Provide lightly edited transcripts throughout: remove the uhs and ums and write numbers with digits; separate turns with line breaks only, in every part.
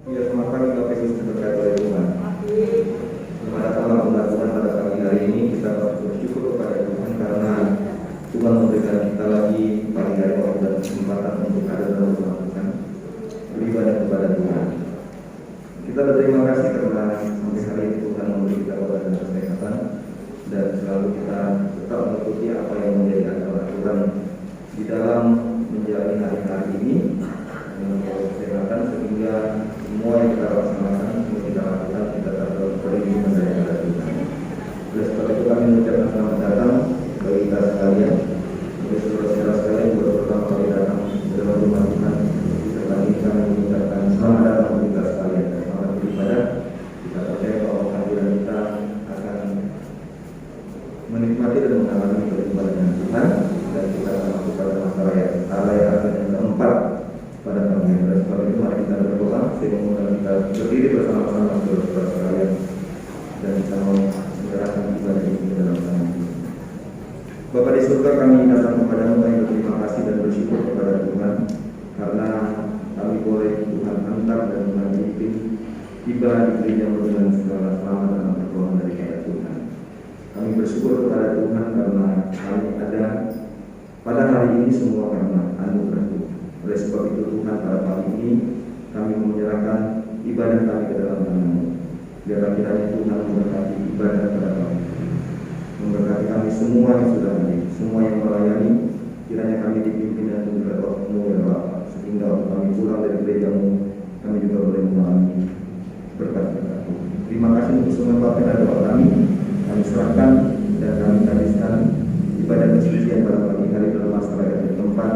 Ya, selamat pagi Bapak Ibu diberkati oleh Tuhan. Selamat datang umat Tuhan pada pagi hari ini. Kita bersyukur kepada Tuhan karena Tuhan memberikan kita lagi pagi hari waktu dan kesempatan untuk ada dalam rumah Tuhan, beribadah kepada Tuhan. Kita berterima kasih karena sampai hari ini Tuhan memberi kita kepada dan kesehatan, dan selalu kita tetap mengikuti apa yang menjadi aturan di dalam menjalani hari-hari ini dengan kesehatan, sehingga semua yang kita laksanakan, semua kita lakukan, kita tetap beriman kepada Tuhan. Oleh sebab itu kami mengucapkan selamat datang bagi kita sekalian, bagi saudara-saudara sekalian yang baru pertama kali datang ke dalam rumah Tuhan. Serta ini kami mengucapkan selamat datang bagi kita sekalian dan selamat beribadah. Kita percaya bahwa kehadiran kita akan menikmati dan mengalami beribadah dengan Tuhan, dan kita akan masuk pada masalah yang keempat pada pagi hari. Oleh sebab itu mari kita berdoa sehingga kita berdiri bersama-sama saudara-saudara sekalian dan kita mau menyerahkan ibadah ini ke dalam tangan Tuhan. Bapa di surga, kami datang kepadamu, kami berterima kasih dan bersyukur kepada Tuhan karena kami boleh Tuhan hantar dan Tuhan pimpin tiba di gereja dengan segala selamat dan pertolongan daripada Tuhan. Kami bersyukur kepada Tuhan karena kami ada pada hari ini semua karena anugerah Tuhan. Oleh sebab itu Tuhan, pada pagi ini kami menyerahkan ibadah kami ke dalam tangan-Mu. Biarlah kiranya Tuhan memberkati ibadah pada pagi ini, memberkati kami semua yang sudah hadir, semua yang melayani. Kiranya kami dipimpin dan juga Roh-Mu ya Bapa, sehingga kami pulang dari gereja-Mu kami juga boleh mengalami berkat-berkat Tuhan. Terima kasih untuk semua Bapak dan doa kami serahkan dan kami habiskan ibadah kesucian pada pagi hari dalam masalah yang keempat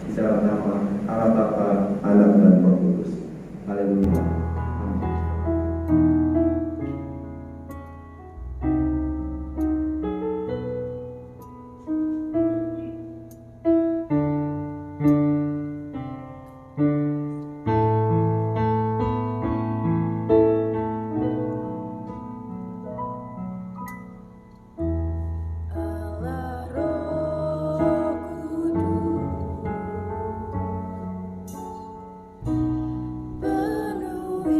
di dalam nama Allah Bapa, Anak dan Roh Kudus. Haleluya.
Penuh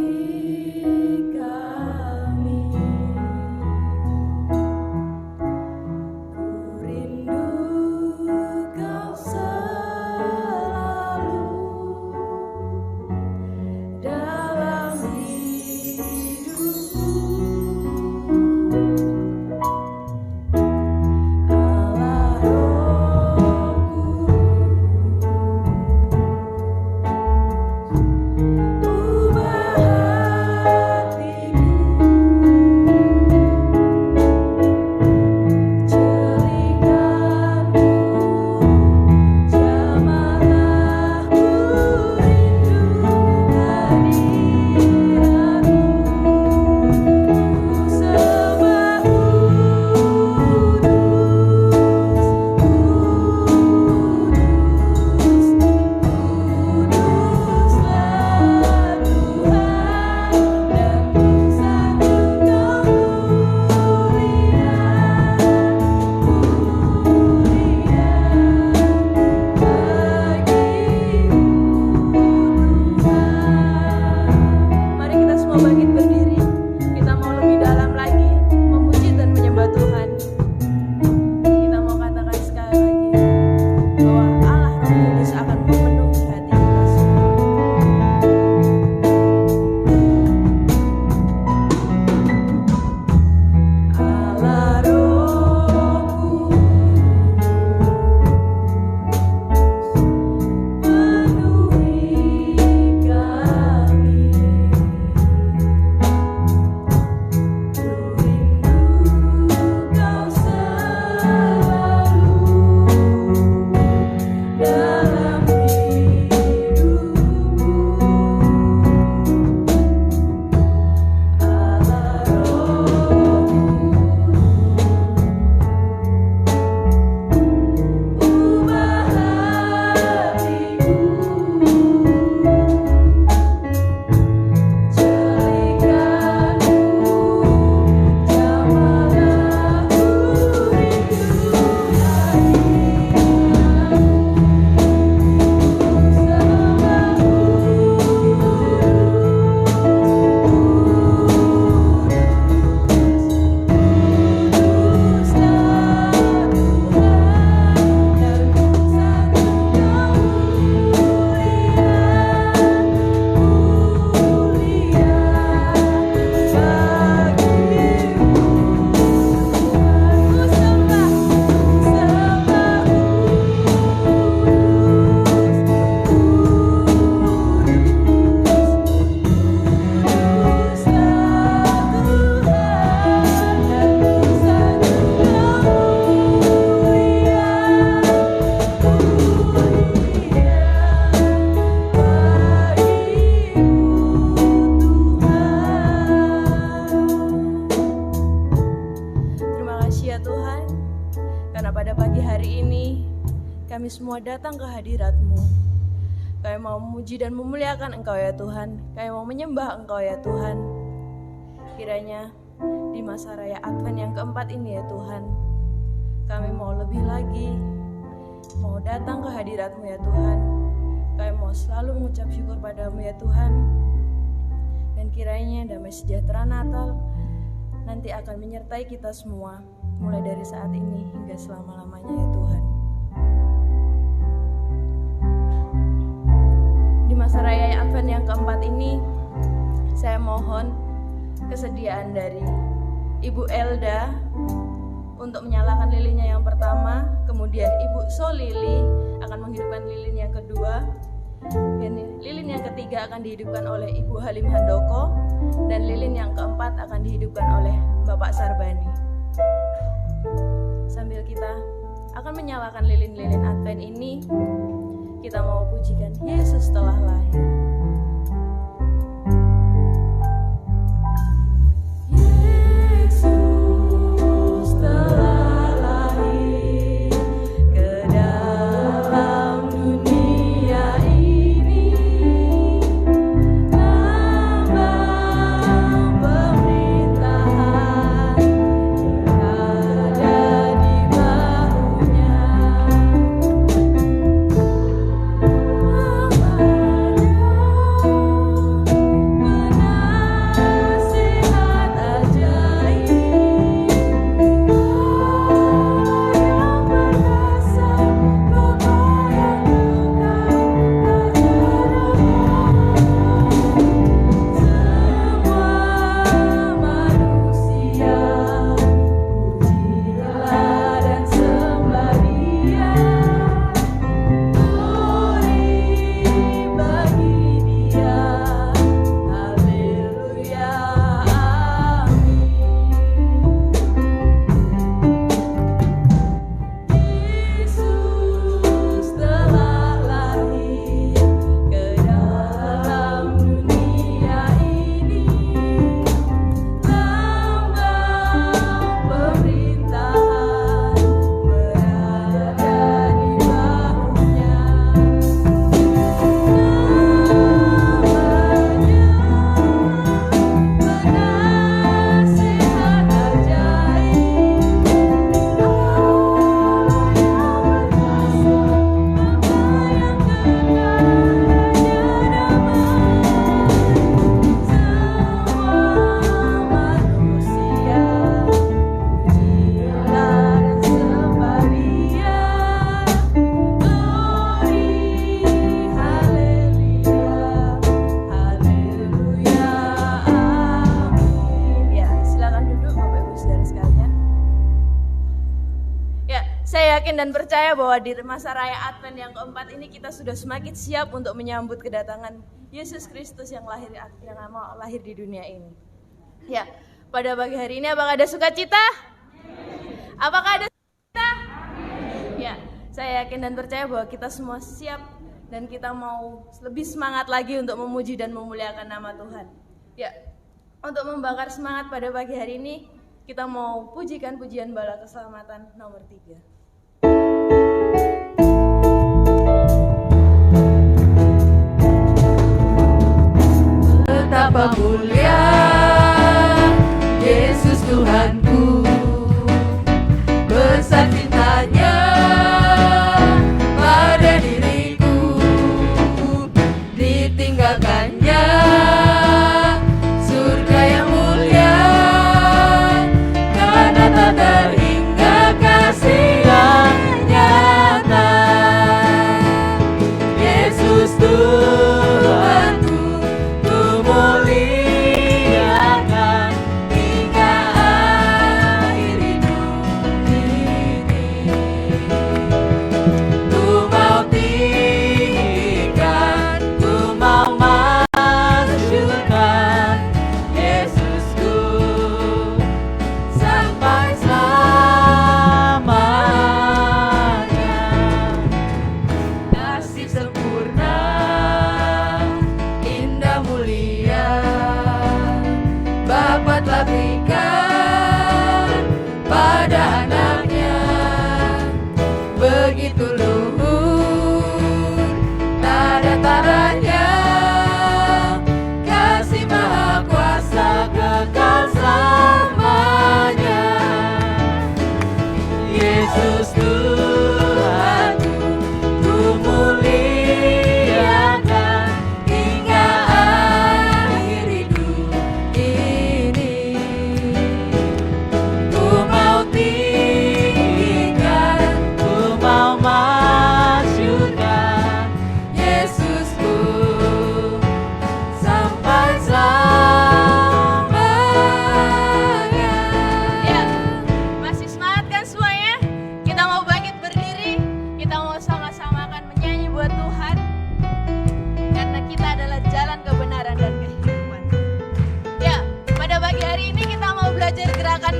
semua datang ke hadirat-Mu. Kami mau memuji dan memuliakan Engkau ya Tuhan. Kami mau menyembah Engkau ya Tuhan. Kiranya di masa raya Advent yang keempat ini ya Tuhan, kami mau lebih lagi, mau datang ke hadirat-Mu ya Tuhan. Kami mau selalu mengucap syukur padamu ya Tuhan. Dan kiranya damai sejahtera Natal nanti akan menyertai kita semua, mulai dari saat ini hingga selama-lamanya ya Tuhan. Di masa raya Advent yang keempat ini, saya mohon kesediaan dari Ibu Elda untuk menyalakan lilinnya yang pertama, kemudian Ibu Solili akan menghidupkan lilin yang kedua, dan lilin yang ketiga akan dihidupkan oleh Ibu Halim Handoko, dan lilin yang keempat akan dihidupkan oleh Bapak Sarbani. Sambil kita akan menyalakan lilin-lilin Advent ini, kita mau pujikan Yesus telah lahir. Dan percaya bahwa di masa raya Advent yang keempat ini kita sudah semakin siap untuk menyambut kedatangan Yesus Kristus yang lahir di dunia ini. Ya, pada pagi hari ini apakah ada sukacita? Apakah ada sukacita? Ya, saya yakin dan percaya bahwa kita semua siap dan kita mau lebih semangat lagi untuk memuji dan memuliakan nama Tuhan. Ya, untuk membakar semangat pada pagi hari ini, kita mau pujikan pujian bala keselamatan nomor 3.
Betapa mulia Yesus Tuhanku, besar cintanya pada diriku, ditinggalkannya surga yang mulia, karena tak terhingga kasih yang nyata. Yesus Tuhanku, ku muliakan hingga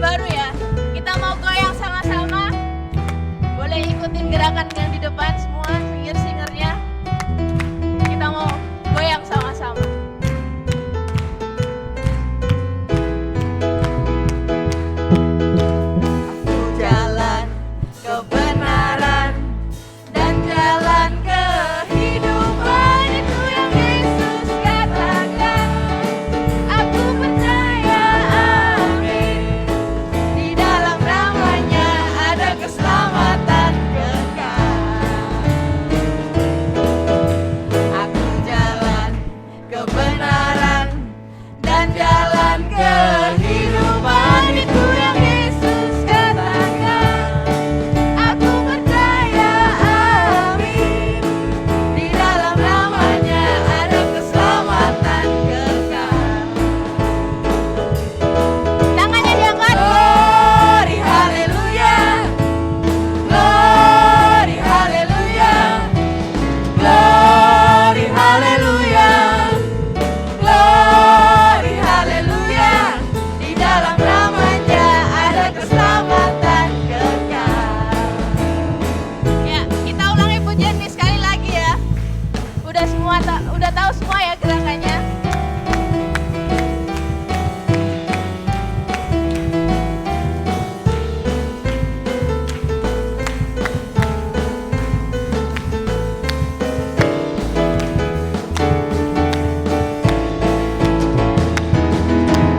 baru ya. Kita mau goyang sama-sama. Boleh ikutin gerakan yang di depan semua, singer-singernya. Kita mau goyang sama-sama.
Aku jalan kebenaran dan jalan kehidupan, itu yang Yesus katakan. Aku percaya, amin. Di dalam namanya ada keselamatan kekal. Aku jalan kebenaran dan jalan kehidupan, itu yang Yesus katakan. Aku percaya, amin. Di dalam namanya ada keselamatan kekal.
Tangannya diangkat.
Glory, haleluya. Glory, haleluya. Glory, haleluya. Glory, haleluya. Di dalam namanya ada keselamatan kekal.
Ya, kita ulangi pujian ini sekali lagi ya. Udah tahu semua ya gerakannya.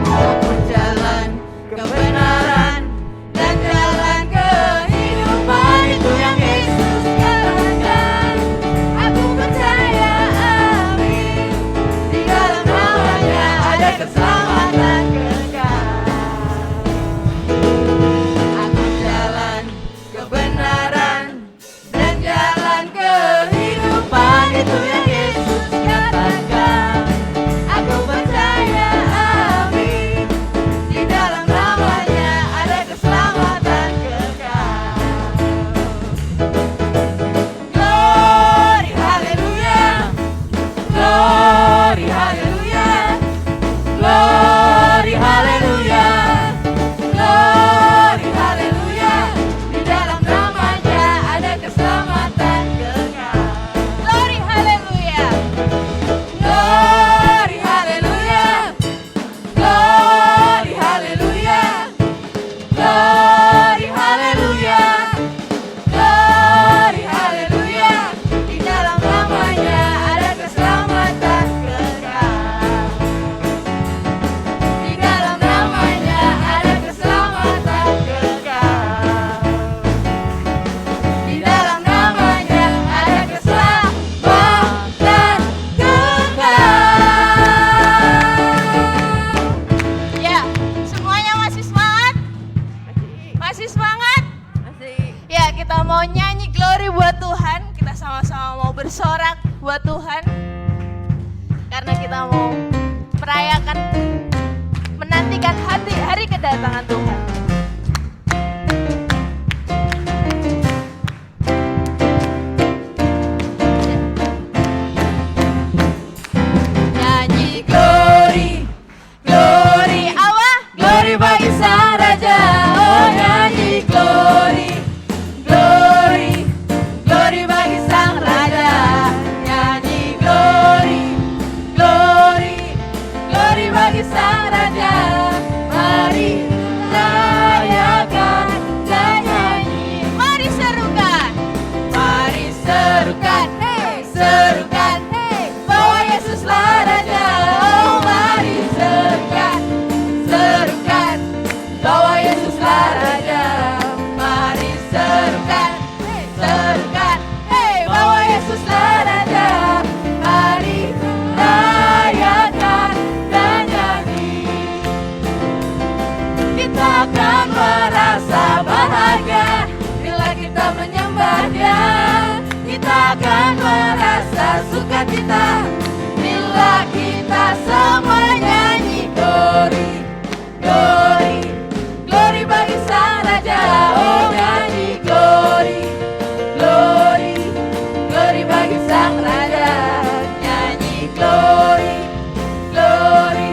Aku jalan kebenaran dan jalan kehidupan, itu yang Yesus katakan. Aku percaya, amin. Di dalam namanya ada keselamatan kekal. Aku jalan kebenaran dan jalan kehidupan, itu yang Yesus katakan. Aku percaya, amin. Di dalam namanya ada keselamatan kekal. Glory, haleluya. Glory, haleluya. Glory, haleluya. Glory, haleluya. Di dalam namanya ada keselamatan kekal.
Glory, haleluya.
Glory, haleluya. Glory, haleluya. Glory, haleluya. Glory, haleluya. Di dalam namanya ada keselamatan kekal. Di dalam namanya ada keselamatan kekal. Di dalam namanya ada keselamatan kekal.
Ya, semuanya masih semangat? Masih semangat? Ya, kita mau nyanyi glory buat Tuhan. Kita sama-sama mau bersorak buat Tuhan. Karena kita mau merayakan, menantikan hari kedatangan Tuhan.
Nyanyi glory, glory,
Apa?
glory bagi Sang Raja. Oh, nyanyi glory, glory, glory bagi Sang Raja. Nyanyi glory, glory, glory bagi Sang Raja. Mari rayakan dan nyanyi.
Mari serukan.
Mari serukan, hey, serukan, hey, bahwa Yesuslah Raja. Oh, mari serukan, serukan, bahwa Yesuslah Raja. Mari serukan, hey, serukan, hey, bahwa Yesuslah Raja. Mari rayakan dan nyanyi. Kita akan merasa bahagia bila kita menyembah Dia. Kita akan merasa sukacita bila kita semua nyanyi glory, glory, glory bagi Sang Raja. Oh, nyanyi glory, glory, glory bagi Sang Raja. Nyanyi glory, glory,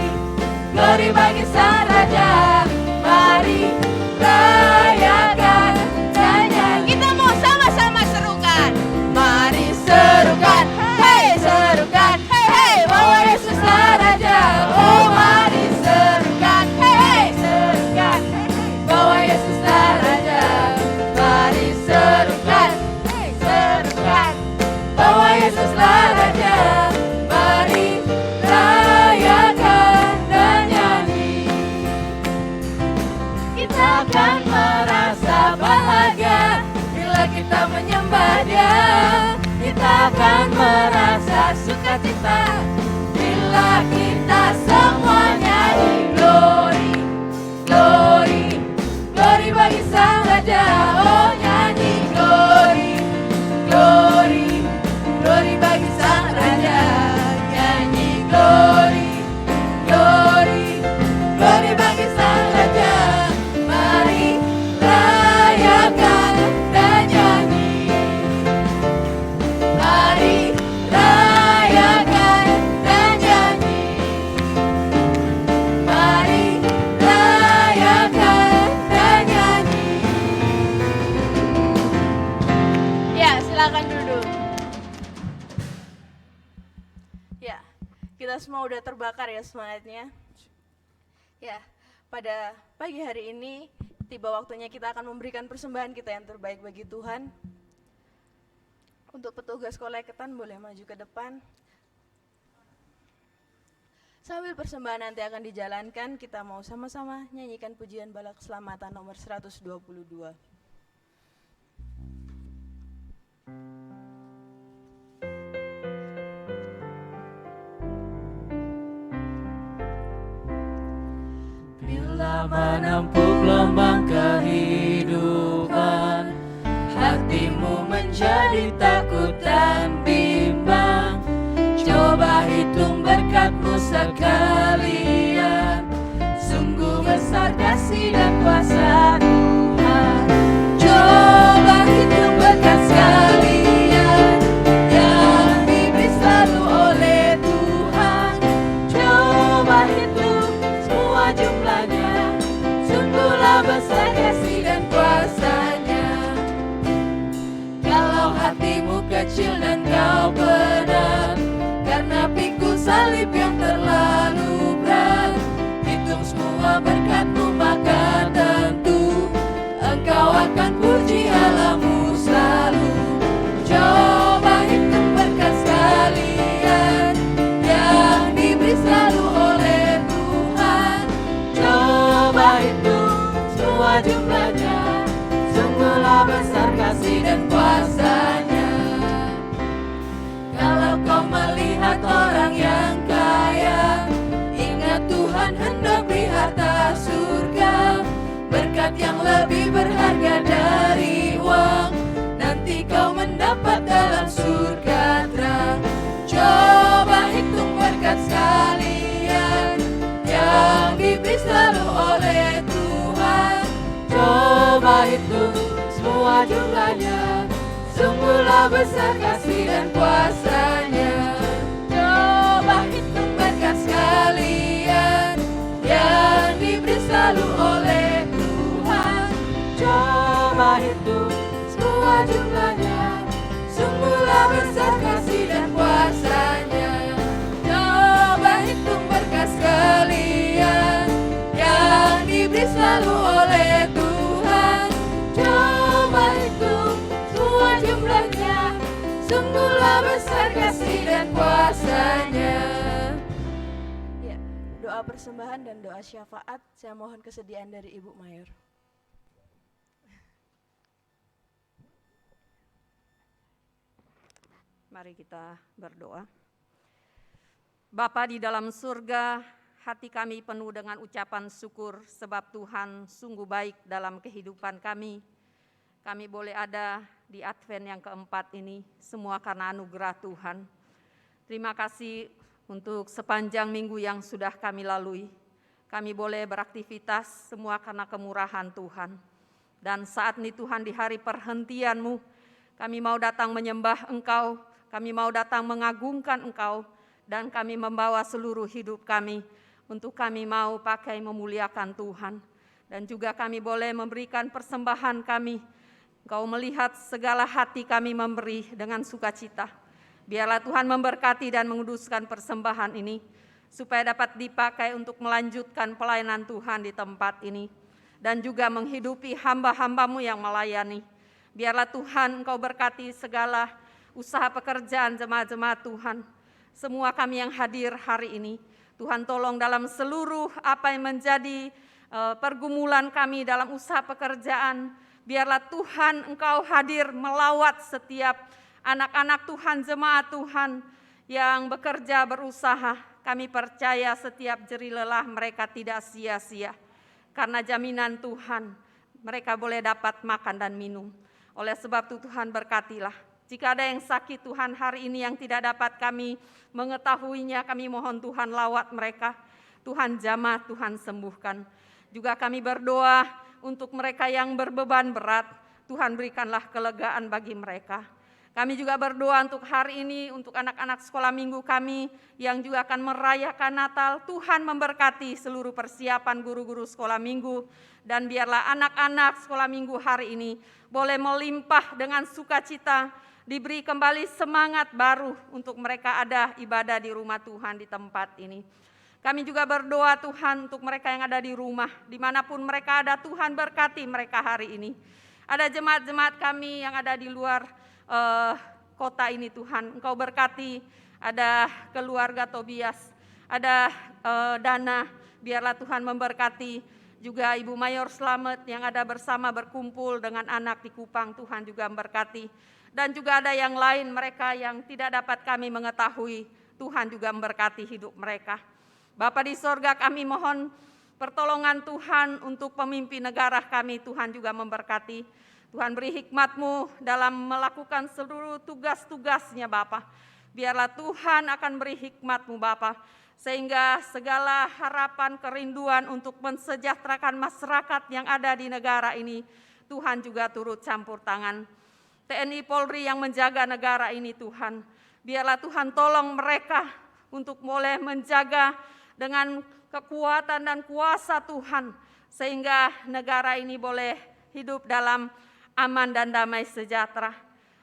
glory bagi Sang Raja. Mari
Semua udah terbakar ya semangatnya. Ya, pada pagi hari ini tiba waktunya kita akan memberikan persembahan kita yang terbaik bagi Tuhan. Untuk petugas koleketan boleh maju ke depan. Sambil persembahan nanti akan dijalankan, kita mau sama-sama nyanyikan pujian bala keselamatan nomor 122.
Bila menempuh gelombang kehidupan, hatimu menjadi takut dan bimbang. Coba hitung berkat-Mu sekalian, sungguh besar kasih dan kuasa Tuhan. Coba hitung berkat sekalian yang diberi selalu oleh Tuhan. Coba hitung semua jumlahnya, sungguhlah besar kasih dan kuasa-Nya. Kalau hatimu kecil dan kau berat, karena pikul salib yang terlalu berat, hitung semua berkat-Mu maka tentu engkau akan puji Allah-Mu selalu. Coba hitung berkat sekalian yang diberi selalu oleh Tuhan. Coba hitung semua jumlahnya, sungguhlah besar kasih dan kuasa-Nya. Kalau kau melihat orang yang kaya, ingat Tuhan hendak beri harta surga, berkat yang lebih berharga dari uang, nanti kau mendapat dalam surga terang. Coba hitung berkat sekalian yang diberi selalu oleh Tuhan. Coba hitung semua jumlahnya, sungguhlah besar kasih dan kuasa-Nya. Coba hitung berkat sekalian yang diberi selalu oleh Tuhan. Coba hitung semua jumlahnya, sungguhlah besar kasih dan kuasa-Nya. Coba hitung berkat sekalian yang diberi selalu oleh Tuhan. Coba hitung semua jumlahnya, sungguhlah besar kasih dan kuasa-Nya.
Ya, doa persembahan dan doa syafaat, saya mohon kesediaan dari Ibu Mayor.
Mari kita berdoa. Bapa di dalam surga, hati kami penuh dengan ucapan syukur sebab Tuhan sungguh baik dalam kehidupan kami. Kami boleh ada di Advent yang keempat ini, semua karena anugerah Tuhan. Terima kasih untuk sepanjang minggu yang sudah kami lalui. Kami boleh beraktivitas semua karena kemurahan Tuhan. Dan saat ini Tuhan di hari perhentian-Mu, kami mau datang menyembah Engkau, kami mau datang mengagungkan Engkau, dan kami membawa seluruh hidup kami untuk kami mau pakai memuliakan Tuhan. Dan juga kami boleh memberikan persembahan kami. Engkau melihat segala hati kami memberi dengan sukacita. Biarlah Tuhan memberkati dan menguduskan persembahan ini, supaya dapat dipakai untuk melanjutkan pelayanan Tuhan di tempat ini. Dan juga menghidupi hamba-hamba-Mu yang melayani. Biarlah Tuhan Engkau berkati segala usaha pekerjaan jemaat-jemaat Tuhan. Semua kami yang hadir hari ini, Tuhan tolong dalam seluruh apa yang menjadi pergumulan kami dalam usaha pekerjaan. Biarlah Tuhan Engkau hadir melawat setiap anak-anak Tuhan, jemaat Tuhan yang bekerja berusaha. Kami percaya setiap jerih lelah mereka tidak sia-sia. Karena jaminan Tuhan, mereka boleh dapat makan dan minum. Oleh sebab itu Tuhan berkatilah. Jika ada yang sakit Tuhan hari ini yang tidak dapat kami mengetahuinya, kami mohon Tuhan lawat mereka. Tuhan jamah, Tuhan sembuhkan. Juga kami berdoa untuk mereka yang berbeban berat, Tuhan berikanlah kelegaan bagi mereka. Kami juga berdoa untuk hari ini, untuk anak-anak sekolah minggu kami yang juga akan merayakan Natal. Tuhan memberkati seluruh persiapan guru-guru sekolah minggu. Dan biarlah anak-anak sekolah minggu hari ini boleh melimpah dengan sukacita, diberi kembali semangat baru untuk mereka ada ibadah di rumah Tuhan di tempat ini. Kami juga berdoa Tuhan untuk mereka yang ada di rumah, dimanapun mereka ada, Tuhan berkati mereka hari ini. Ada jemaat-jemaat kami yang ada di luar kota ini Tuhan, Engkau berkati. Ada keluarga Tobias, ada Dana, biarlah Tuhan memberkati. Juga Ibu Mayor Slamet yang ada bersama berkumpul dengan anak di Kupang, Tuhan juga memberkati. Dan juga ada yang lain mereka yang tidak dapat kami mengetahui, Tuhan juga memberkati hidup mereka. Bapa di sorga, kami mohon pertolongan Tuhan untuk pemimpin negara kami, Tuhan juga memberkati. Tuhan beri hikmat-Mu dalam melakukan seluruh tugas-tugasnya Bapa. Biarlah Tuhan akan beri hikmat-Mu Bapa, sehingga segala harapan kerinduan untuk mensejahterakan masyarakat yang ada di negara ini, Tuhan juga turut campur tangan. TNI Polri yang menjaga negara ini Tuhan, biarlah Tuhan tolong mereka untuk boleh menjaga dengan kekuatan dan kuasa Tuhan, sehingga negara ini boleh hidup dalam aman dan damai sejahtera.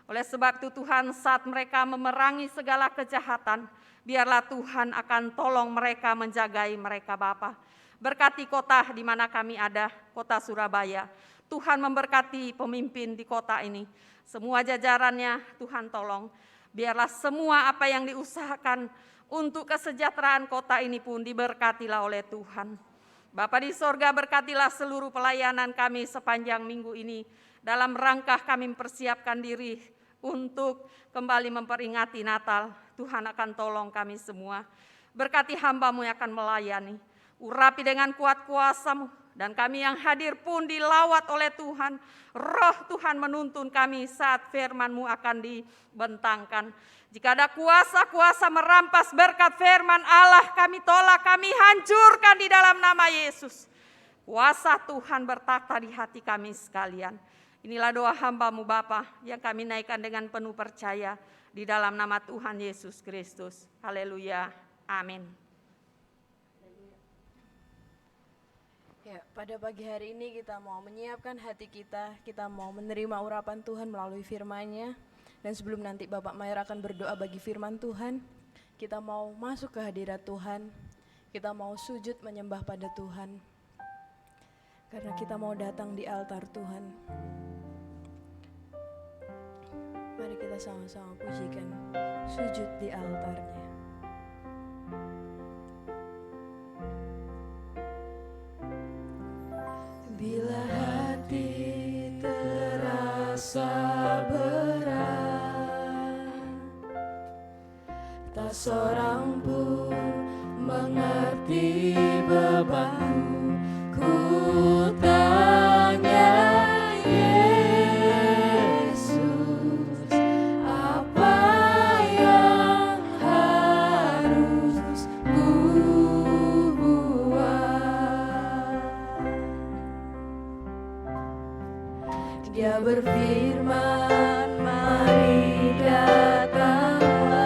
Oleh sebab itu Tuhan, saat mereka memerangi segala kejahatan, biarlah Tuhan akan tolong mereka, menjagai mereka Bapa. Berkati kota di mana kami ada, kota Surabaya. Tuhan memberkati pemimpin di kota ini. Semua jajarannya Tuhan tolong. Biarlah semua apa yang diusahakan untuk kesejahteraan kota ini pun diberkatilah oleh Tuhan. Bapa di sorga, berkatilah seluruh pelayanan kami sepanjang minggu ini. Dalam rangka kami mempersiapkan diri untuk kembali memperingati Natal. Tuhan akan tolong kami semua. Berkati hamba-Mu yang akan melayani. Urapi dengan kuat kuasa-Mu. Dan kami yang hadir pun dilawat oleh Tuhan. Roh Tuhan menuntun kami saat firman-Mu akan dibentangkan. Jika ada kuasa-kuasa merampas berkat firman Allah, kami tolak, kami hancurkan di dalam nama Yesus. Kuasa Tuhan bertata di hati kami sekalian. Inilah doa hamba-Mu Bapa yang kami naikkan dengan penuh percaya di dalam nama Tuhan Yesus Kristus. Haleluya. Amin.
Ya, pada pagi hari ini kita mau menyiapkan hati kita mau menerima urapan Tuhan melalui firman-Nya. Dan sebelum nanti Bapak Mayor akan berdoa bagi firman Tuhan, kita mau masuk ke hadirat Tuhan, kita mau sujud menyembah pada Tuhan, karena kita mau datang di altar Tuhan. Mari kita sama-sama pujikan, sujud di altar-Nya. Bila hati terasa berat, tak seorang pun mengerti bebanku, ku tanya Yesus, apa yang harus ku buat? Dia berfirman, mari datanglah.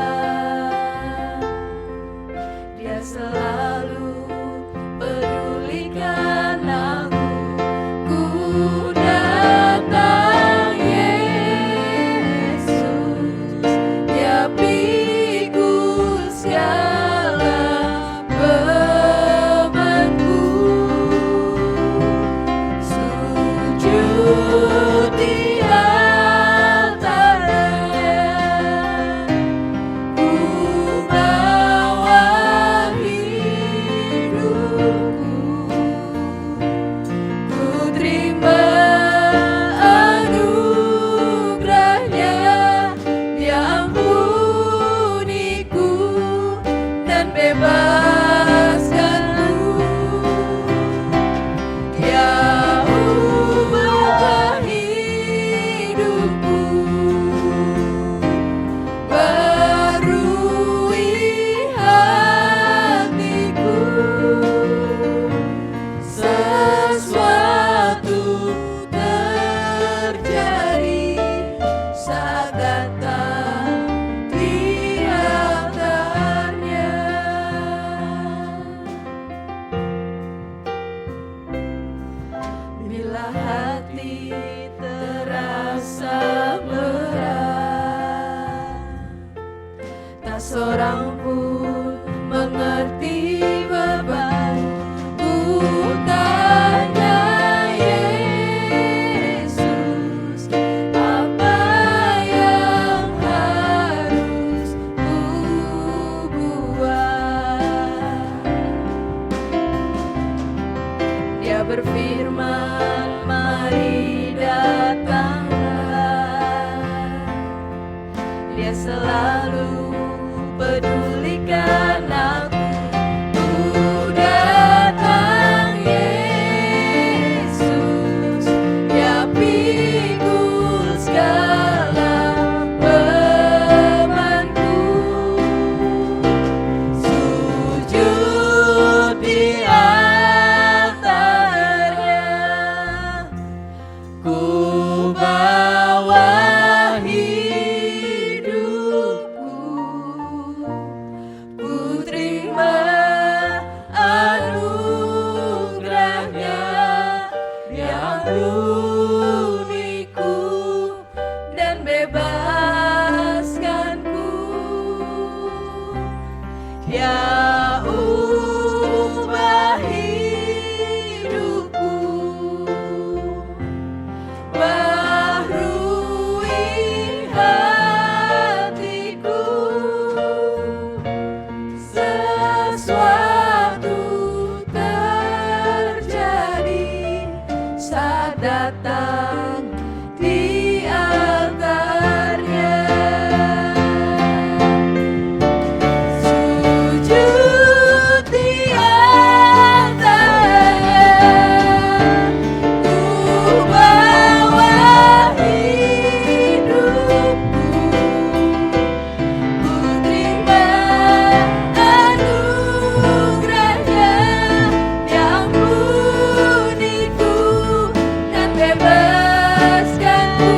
Dia selalu pedulikan aku. Ku datang Yesus, Dia pikul segala bebanku. Sujud di altar-Nya,
Dia berfirman, mari datanglah. Dia selalu pedulikan aku. Ku datang Yesus, Dia pikul segala bebanku. Sujud di altarnya, ku bawa hidupku. Ku terima anugerahnya yang uniku dan bebaskanku. Dia ubah hidupku, baharui hatiku. Sesuatu terjadi saat datang di altarnya. Sujud di altarnya, ku bawa hidupku. Ku terima anugerahnya yang uniku dan bebaskanku.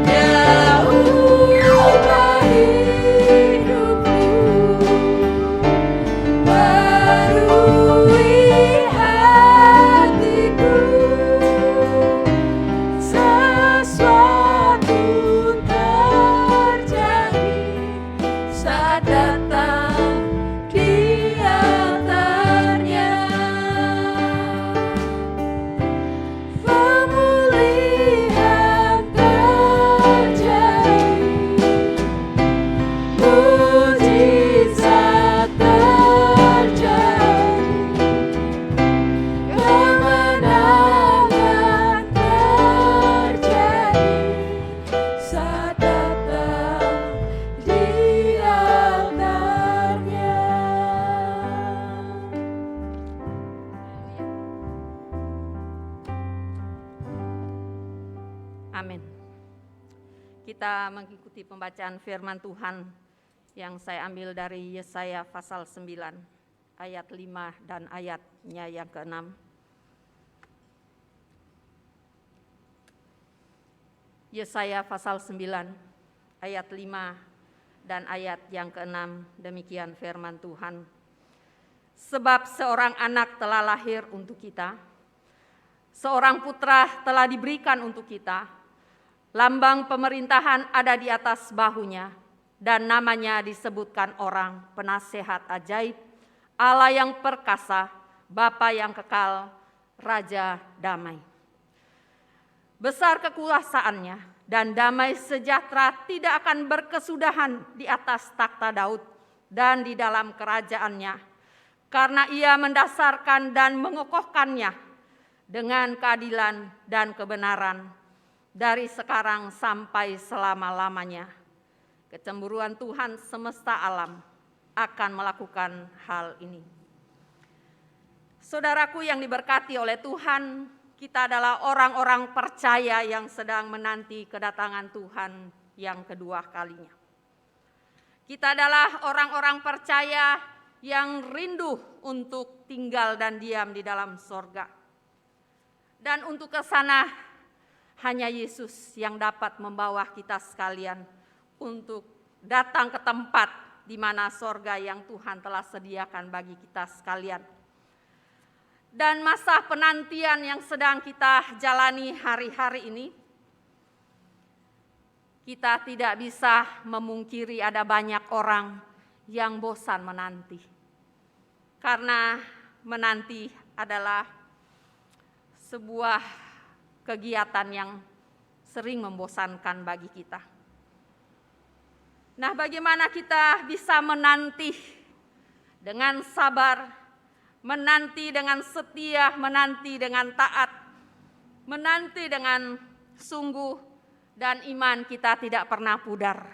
Dia ubah hidupku, baharui hatiku. Sesuatu terjadi saat datang di altarnya. Pemulihan terjadi, mujizat terjadi, kemenangan terjadi saat datang di altarnya.
Amin. Kita mengikuti pembacaan firman Tuhan yang saya ambil dari Yesaya pasal 9 ayat 5 dan ayatnya yang ke-6. Yesaya pasal 9 ayat 5 dan ayat yang ke-6, demikian firman Tuhan. Sebab seorang anak telah lahir untuk kita, seorang putra telah diberikan untuk kita, lambang pemerintahan ada di atas bahunya, dan namanya disebutkan orang penasehat ajaib, Allah yang perkasa, Bapa yang kekal, Raja damai. Besar kekuasaannya dan damai sejahtera tidak akan berkesudahan di atas takhta Daud dan di dalam kerajaannya, karena ia mendasarkan dan mengokohkannya dengan keadilan dan kebenaran dari sekarang sampai selama-lamanya. Kecemburuan Tuhan semesta alam akan melakukan hal ini. Saudaraku yang diberkati oleh Tuhan, kita adalah orang-orang percaya yang sedang menanti kedatangan Tuhan yang kedua kalinya. Kita adalah orang-orang percaya yang rindu untuk tinggal dan diam di dalam sorga. Dan untuk ke sana hanya Yesus yang dapat membawa kita sekalian untuk datang ke tempat di mana sorga yang Tuhan telah sediakan bagi kita sekalian. Dan masa penantian yang sedang kita jalani hari-hari ini, kita tidak bisa memungkiri ada banyak orang yang bosan menanti. Karena menanti adalah sebuah kegiatan yang sering membosankan bagi kita. Nah, bagaimana kita bisa menanti dengan sabar, menanti dengan setia, menanti dengan taat, menanti dengan sungguh, dan iman kita tidak pernah pudar.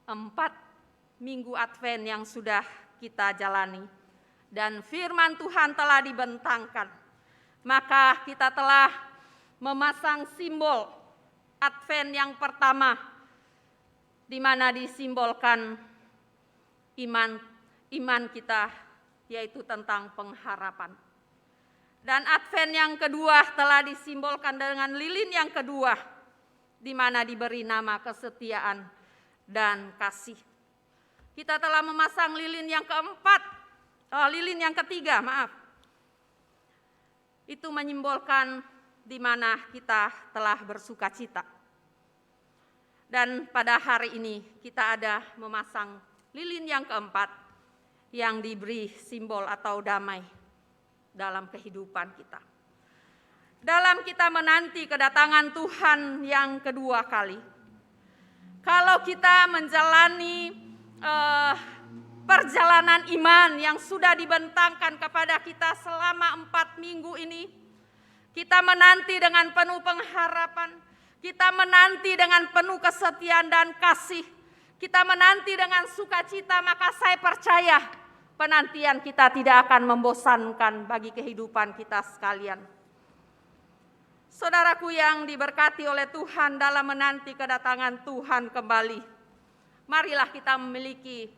4 minggu Advent yang sudah kita jalani, dan firman Tuhan telah dibentangkan, maka kita telah memasang simbol Advent yang pertama, di mana disimbolkan iman kita, yaitu tentang pengharapan. Dan Advent yang kedua telah disimbolkan dengan lilin yang kedua, di mana diberi nama kesetiaan dan kasih. Kita telah memasang lilin yang ketiga, Itu menyimbolkan di mana kita telah bersuka cita. Dan pada hari ini kita ada memasang lilin yang keempat yang diberi simbol atau damai dalam kehidupan kita. Dalam kita menanti kedatangan Tuhan yang kedua kali, kalau kita menjalani perjalanan iman yang sudah dibentangkan kepada kita selama 4 minggu ini, kita menanti dengan penuh pengharapan, kita menanti dengan penuh kesetiaan dan kasih, kita menanti dengan sukacita, maka saya percaya penantian kita tidak akan membosankan bagi kehidupan kita sekalian. Saudaraku yang diberkati oleh Tuhan, dalam menanti kedatangan Tuhan kembali, marilah kita memiliki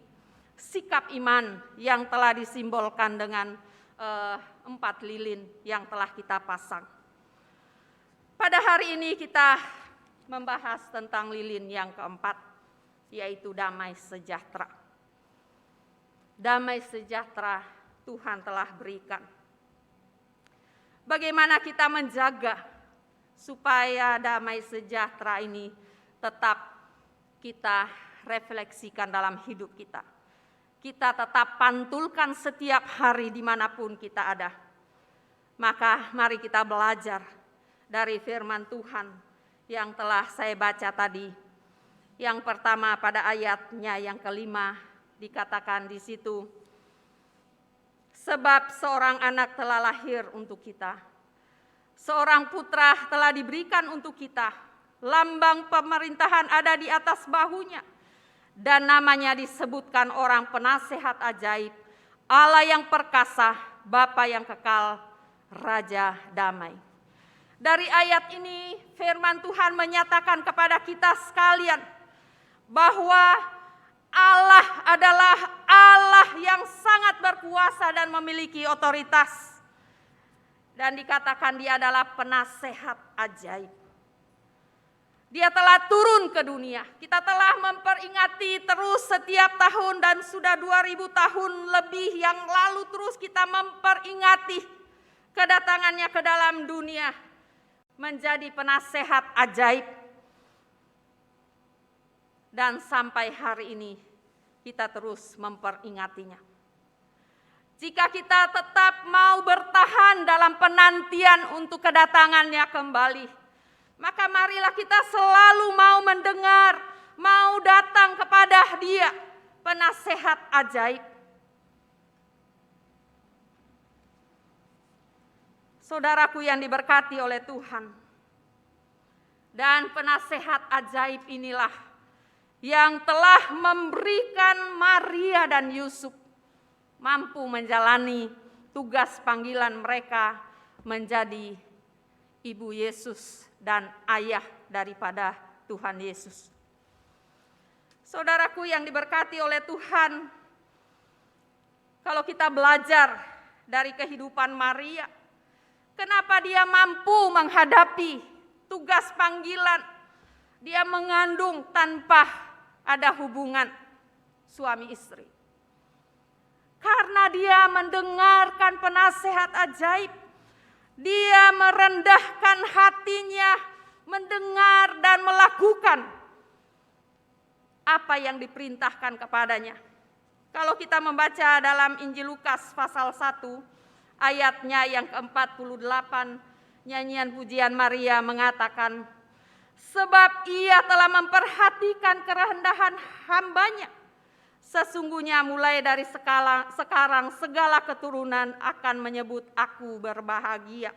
sikap iman yang telah disimbolkan dengan 4 lilin yang telah kita pasang. Pada hari ini kita membahas tentang lilin yang keempat, yaitu damai sejahtera. Damai sejahtera Tuhan telah berikan. Bagaimana kita menjaga supaya damai sejahtera ini tetap kita refleksikan dalam hidup kita. Kita tetap pantulkan setiap hari dimanapun kita ada. Maka mari kita belajar dari firman Tuhan yang telah saya baca tadi. Yang pertama pada ayatnya yang kelima dikatakan di situ, sebab seorang anak telah lahir untuk kita, seorang putra telah diberikan untuk kita, lambang pemerintahan ada di atas bahunya, dan namanya disebutkan orang penasehat ajaib, Allah yang perkasa, Bapa yang kekal, Raja damai. Dari ayat ini firman Tuhan menyatakan kepada kita sekalian bahwa Allah adalah Allah yang sangat berkuasa dan memiliki otoritas. Dan dikatakan dia adalah penasehat ajaib. Dia telah turun ke dunia. Kita telah memperingati terus setiap tahun, dan sudah 2000 tahun lebih yang lalu terus kita memperingati kedatangannya ke dalam dunia menjadi penasehat ajaib. Dan sampai hari ini kita terus memperingatinya. Jika kita tetap mau bertahan dalam penantian untuk kedatangannya kembali, maka marilah kita selalu mau mendengar, mau datang kepada Dia, penasehat ajaib. Saudaraku yang diberkati oleh Tuhan, dan penasehat ajaib inilah yang telah memberikan Maria dan Yusuf mampu menjalani tugas panggilan mereka menjadi ibu Yesus dan ayah daripada Tuhan Yesus. Saudaraku yang diberkati oleh Tuhan, kalau kita belajar dari kehidupan Maria, kenapa dia mampu menghadapi tugas panggilan, dia mengandung tanpa ada hubungan suami istri. Karena dia mendengarkan penasehat ajaib, dia merendahkan hatinya, mendengar dan melakukan apa yang diperintahkan kepadanya. Kalau kita membaca dalam Injil Lukas pasal 1, ayatnya yang ke-48, nyanyian pujian Maria mengatakan, sebab ia telah memperhatikan kerendahan hambanya, Sesungguhnya mulai dari sekarang segala keturunan akan menyebut aku berbahagia.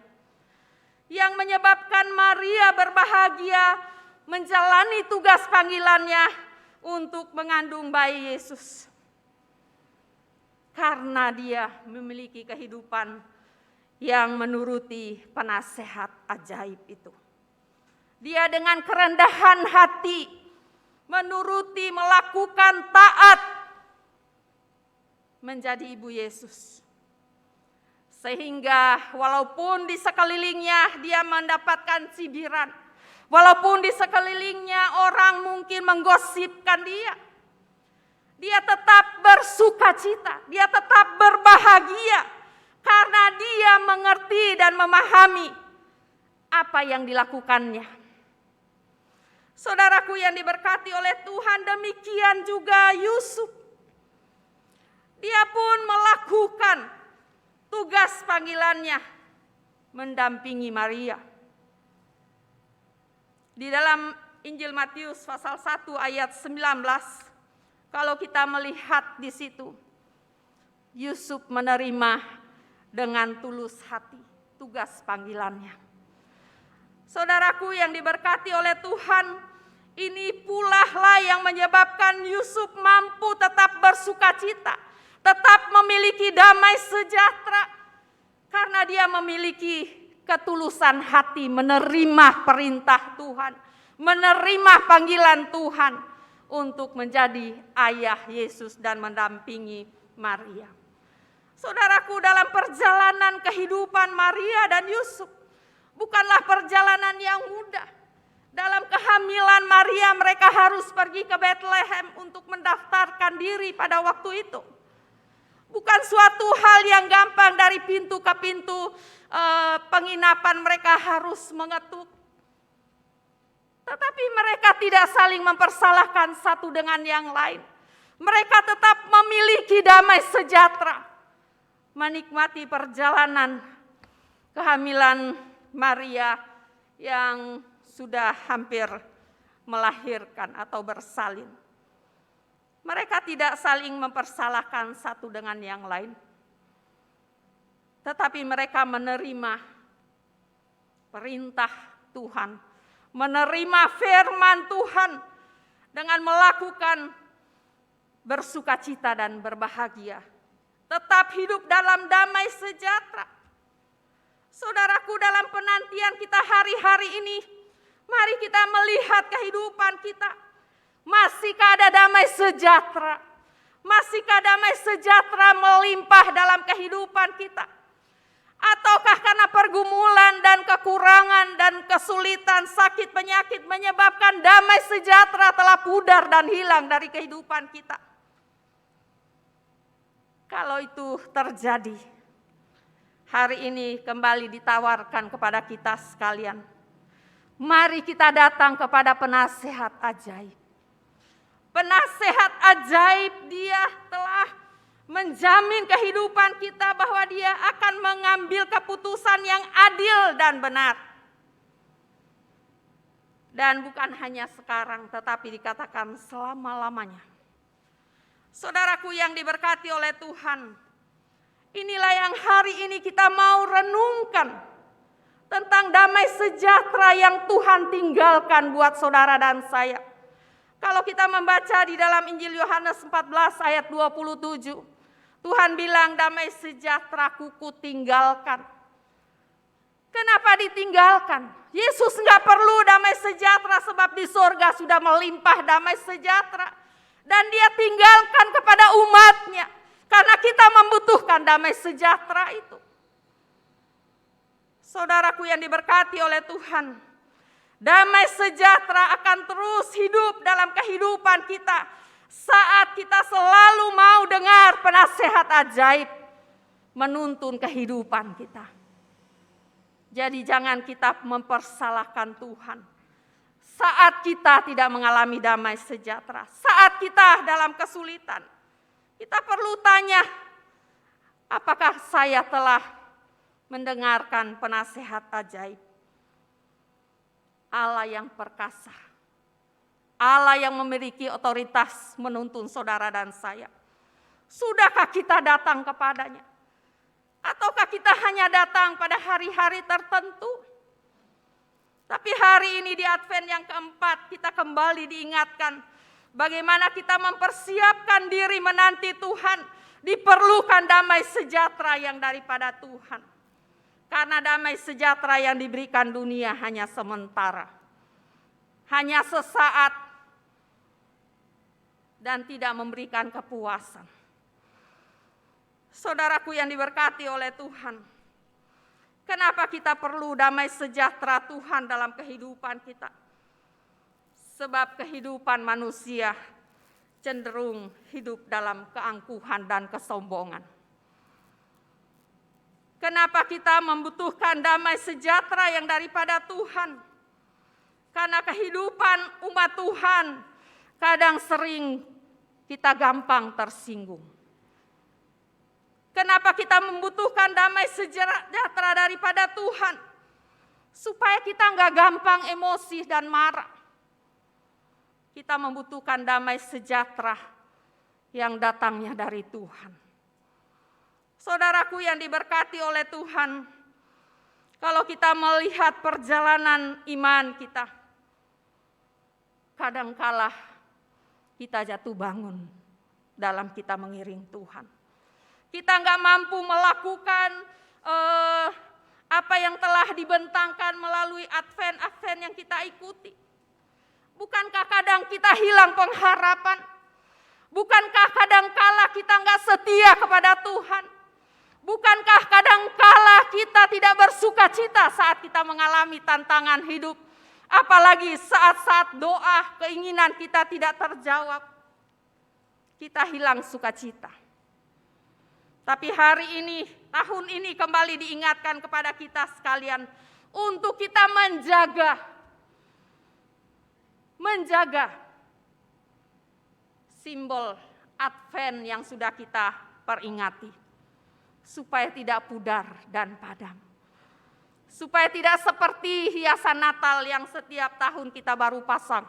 Yang menyebabkan Maria berbahagia menjalani tugas panggilannya untuk mengandung bayi Yesus. Karena dia memiliki kehidupan yang menuruti penasehat ajaib itu. Dia dengan kerendahan hati menuruti, melakukan taat menjadi ibu Yesus. Sehingga walaupun di sekelilingnya dia mendapatkan cibiran, walaupun di sekelilingnya orang mungkin menggosipkan dia, dia tetap bersukacita, dia tetap berbahagia karena dia mengerti dan memahami apa yang dilakukannya. Saudaraku yang diberkati oleh Tuhan, demikian juga Yusuf. Dia pun melakukan tugas panggilannya mendampingi Maria. Di dalam Injil Matius pasal 1 ayat 19, kalau kita melihat di situ, Yusuf menerima dengan tulus hati tugas panggilannya. Saudaraku yang diberkati oleh Tuhan, ini pula lah yang menyebabkan Yusuf mampu tetap bersukacita, tetap memiliki damai sejahtera, karena dia memiliki ketulusan hati menerima perintah Tuhan, menerima panggilan Tuhan untuk menjadi ayah Yesus dan mendampingi Maria. Saudaraku, dalam perjalanan kehidupan Maria dan Yusuf bukanlah perjalanan yang mudah. Dalam kehamilan Maria, mereka harus pergi ke Bethlehem untuk mendaftarkan diri pada waktu itu. Bukan suatu hal yang gampang, dari pintu ke pintu penginapan mereka harus mengetuk. Tetapi mereka tidak saling mempersalahkan satu dengan yang lain. Mereka tetap memiliki damai sejahtera, menikmati perjalanan kehamilan Maria yang sudah hampir melahirkan atau bersalin. Mereka tidak saling mempersalahkan satu dengan yang lain, tetapi mereka menerima perintah Tuhan, menerima firman Tuhan dengan melakukan bersukacita dan berbahagia, tetap hidup dalam damai sejahtera. Saudaraku, dalam penantian kita hari-hari ini, mari kita melihat kehidupan kita. Masihkah ada damai sejahtera? Masihkah damai sejahtera melimpah dalam kehidupan kita? Ataukah karena pergumulan dan kekurangan dan kesulitan, sakit, penyakit menyebabkan damai sejahtera telah pudar dan hilang dari kehidupan kita? Kalau itu terjadi, hari ini kembali ditawarkan kepada kita sekalian. Mari kita datang kepada penasehat ajaib. Penasehat ajaib, dia telah menjamin kehidupan kita bahwa dia akan mengambil keputusan yang adil dan benar. Dan bukan hanya sekarang, tetapi dikatakan selama-lamanya. Saudaraku yang diberkati oleh Tuhan, inilah yang hari ini kita mau renungkan tentang damai sejahtera yang Tuhan tinggalkan buat saudara dan saya. Kalau kita membaca di dalam Injil Yohanes 14 ayat 27, Tuhan bilang, damai sejahtera ku tinggalkan. Kenapa ditinggalkan? Yesus nggak perlu damai sejahtera sebab di sorga sudah melimpah damai sejahtera. Dan dia tinggalkan kepada umatnya karena kita membutuhkan damai sejahtera itu. Saudaraku yang diberkati oleh Tuhan, damai sejahtera akan terus hidup dalam kehidupan kita saat kita selalu mau dengar penasehat ajaib menuntun kehidupan kita. Jadi jangan kita mempersalahkan Tuhan saat kita tidak mengalami damai sejahtera, saat kita dalam kesulitan. Kita perlu tanya, apakah saya telah mendengarkan penasehat ajaib? Allah yang perkasa, Allah yang memiliki otoritas menuntun saudara dan saya. Sudahkah kita datang kepadanya? Ataukah kita hanya datang pada hari-hari tertentu? Tapi hari ini di Advent yang keempat kita kembali diingatkan bagaimana kita mempersiapkan diri menanti Tuhan. Diperlukan damai sejahtera yang daripada Tuhan. Karena damai sejahtera yang diberikan dunia hanya sementara. Hanya sesaat dan tidak memberikan kepuasan. Saudaraku yang diberkati oleh Tuhan, kenapa kita perlu damai sejahtera Tuhan dalam kehidupan kita? Sebab kehidupan manusia cenderung hidup dalam keangkuhan dan kesombongan. Kenapa kita membutuhkan damai sejahtera yang daripada Tuhan? Karena kehidupan umat Tuhan kadang sering kita gampang tersinggung. Kenapa kita membutuhkan damai sejahtera daripada Tuhan? Supaya kita nggak gampang emosi dan marah. Kita membutuhkan damai sejahtera yang datangnya dari Tuhan. Saudaraku yang diberkati oleh Tuhan, kalau kita melihat perjalanan iman kita, kadangkala kita jatuh bangun dalam kita mengiring Tuhan. Kita nggak mampu melakukan apa yang telah dibentangkan melalui Advent yang kita ikuti. Bukankah kadang kita hilang pengharapan? Bukankah kadangkala kita nggak setia kepada Tuhan? Bukankah kadangkala kita tidak bersuka cita saat kita mengalami tantangan hidup? Apalagi saat-saat doa, keinginan kita tidak terjawab. Kita hilang sukacita. Tapi hari ini, tahun ini kembali diingatkan kepada kita sekalian untuk kita menjaga simbol Advent yang sudah kita peringati, supaya tidak pudar dan padam, supaya tidak seperti hiasan Natal yang setiap tahun kita baru pasang.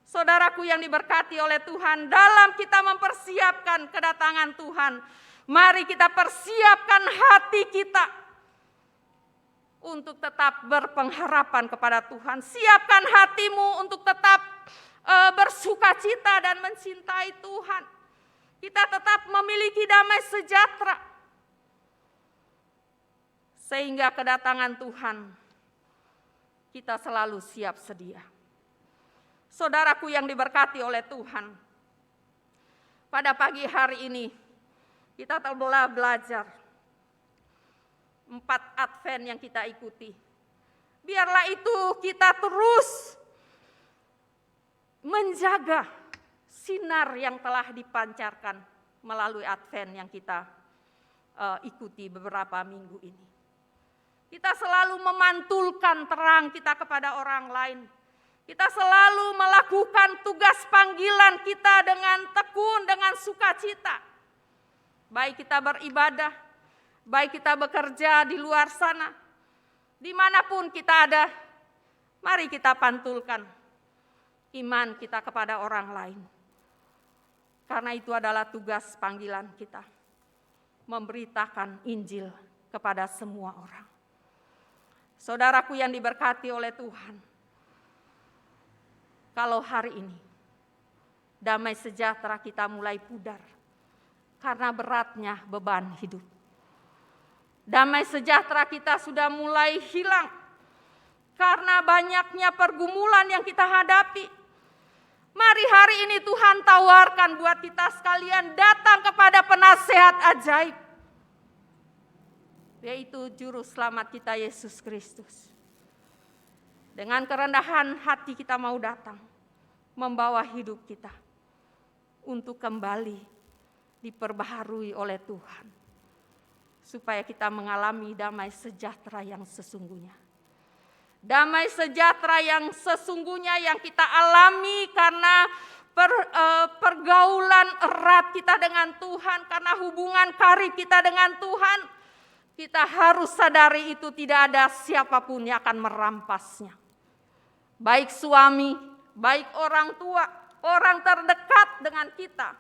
Saudaraku yang diberkati oleh Tuhan, dalam kita mempersiapkan kedatangan Tuhan, mari kita persiapkan hati kita untuk tetap berpengharapan kepada Tuhan. Siapkan hatimu untuk tetap bersukacita dan mencintai Tuhan. Kita tetap memiliki damai sejahtera. Sehingga kedatangan Tuhan kita selalu siap sedia. Saudaraku yang diberkati oleh Tuhan, pada pagi hari ini kita telah belajar 4 Advent yang kita ikuti. Biarlah itu kita terus menjaga sinar yang telah dipancarkan melalui Advent yang kita ikuti beberapa minggu ini. Kita selalu memantulkan terang kita kepada orang lain. Kita selalu melakukan tugas panggilan kita dengan tekun, dengan sukacita. Baik kita beribadah, baik kita bekerja di luar sana, dimanapun kita ada, mari kita pantulkan iman kita kepada orang lain. Karena itu adalah tugas panggilan kita, memberitakan Injil kepada semua orang. Saudaraku yang diberkati oleh Tuhan, kalau hari ini damai sejahtera kita mulai pudar karena beratnya beban hidup, damai sejahtera kita sudah mulai hilang karena banyaknya pergumulan yang kita hadapi, mari hari ini Tuhan tawarkan buat kita sekalian datang kepada penasehat ajaib, yaitu Juru Selamat kita Yesus Kristus. Dengan kerendahan hati kita mau datang, membawa hidup kita untuk kembali diperbaharui oleh Tuhan, supaya kita mengalami damai sejahtera yang sesungguhnya. Damai sejahtera yang sesungguhnya yang kita alami karena pergaulan erat kita dengan Tuhan, karena hubungan karib kita dengan Tuhan. Kita harus sadari itu tidak ada siapapun yang akan merampasnya. Baik suami, baik orang tua, orang terdekat dengan kita.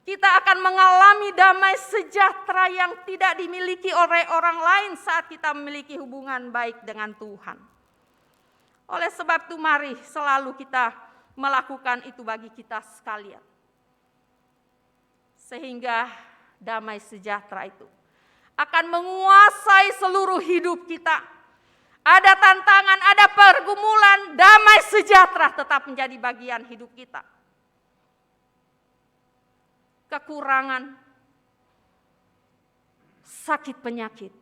Kita akan mengalami damai sejahtera yang tidak dimiliki oleh orang lain saat kita memiliki hubungan baik dengan Tuhan. Oleh sebab itu mari selalu kita melakukan itu bagi kita sekalian. Sehingga damai sejahtera itu akan menguasai seluruh hidup kita. Ada tantangan, ada pergumulan, damai sejahtera tetap menjadi bagian hidup kita. Kekurangan, sakit penyakit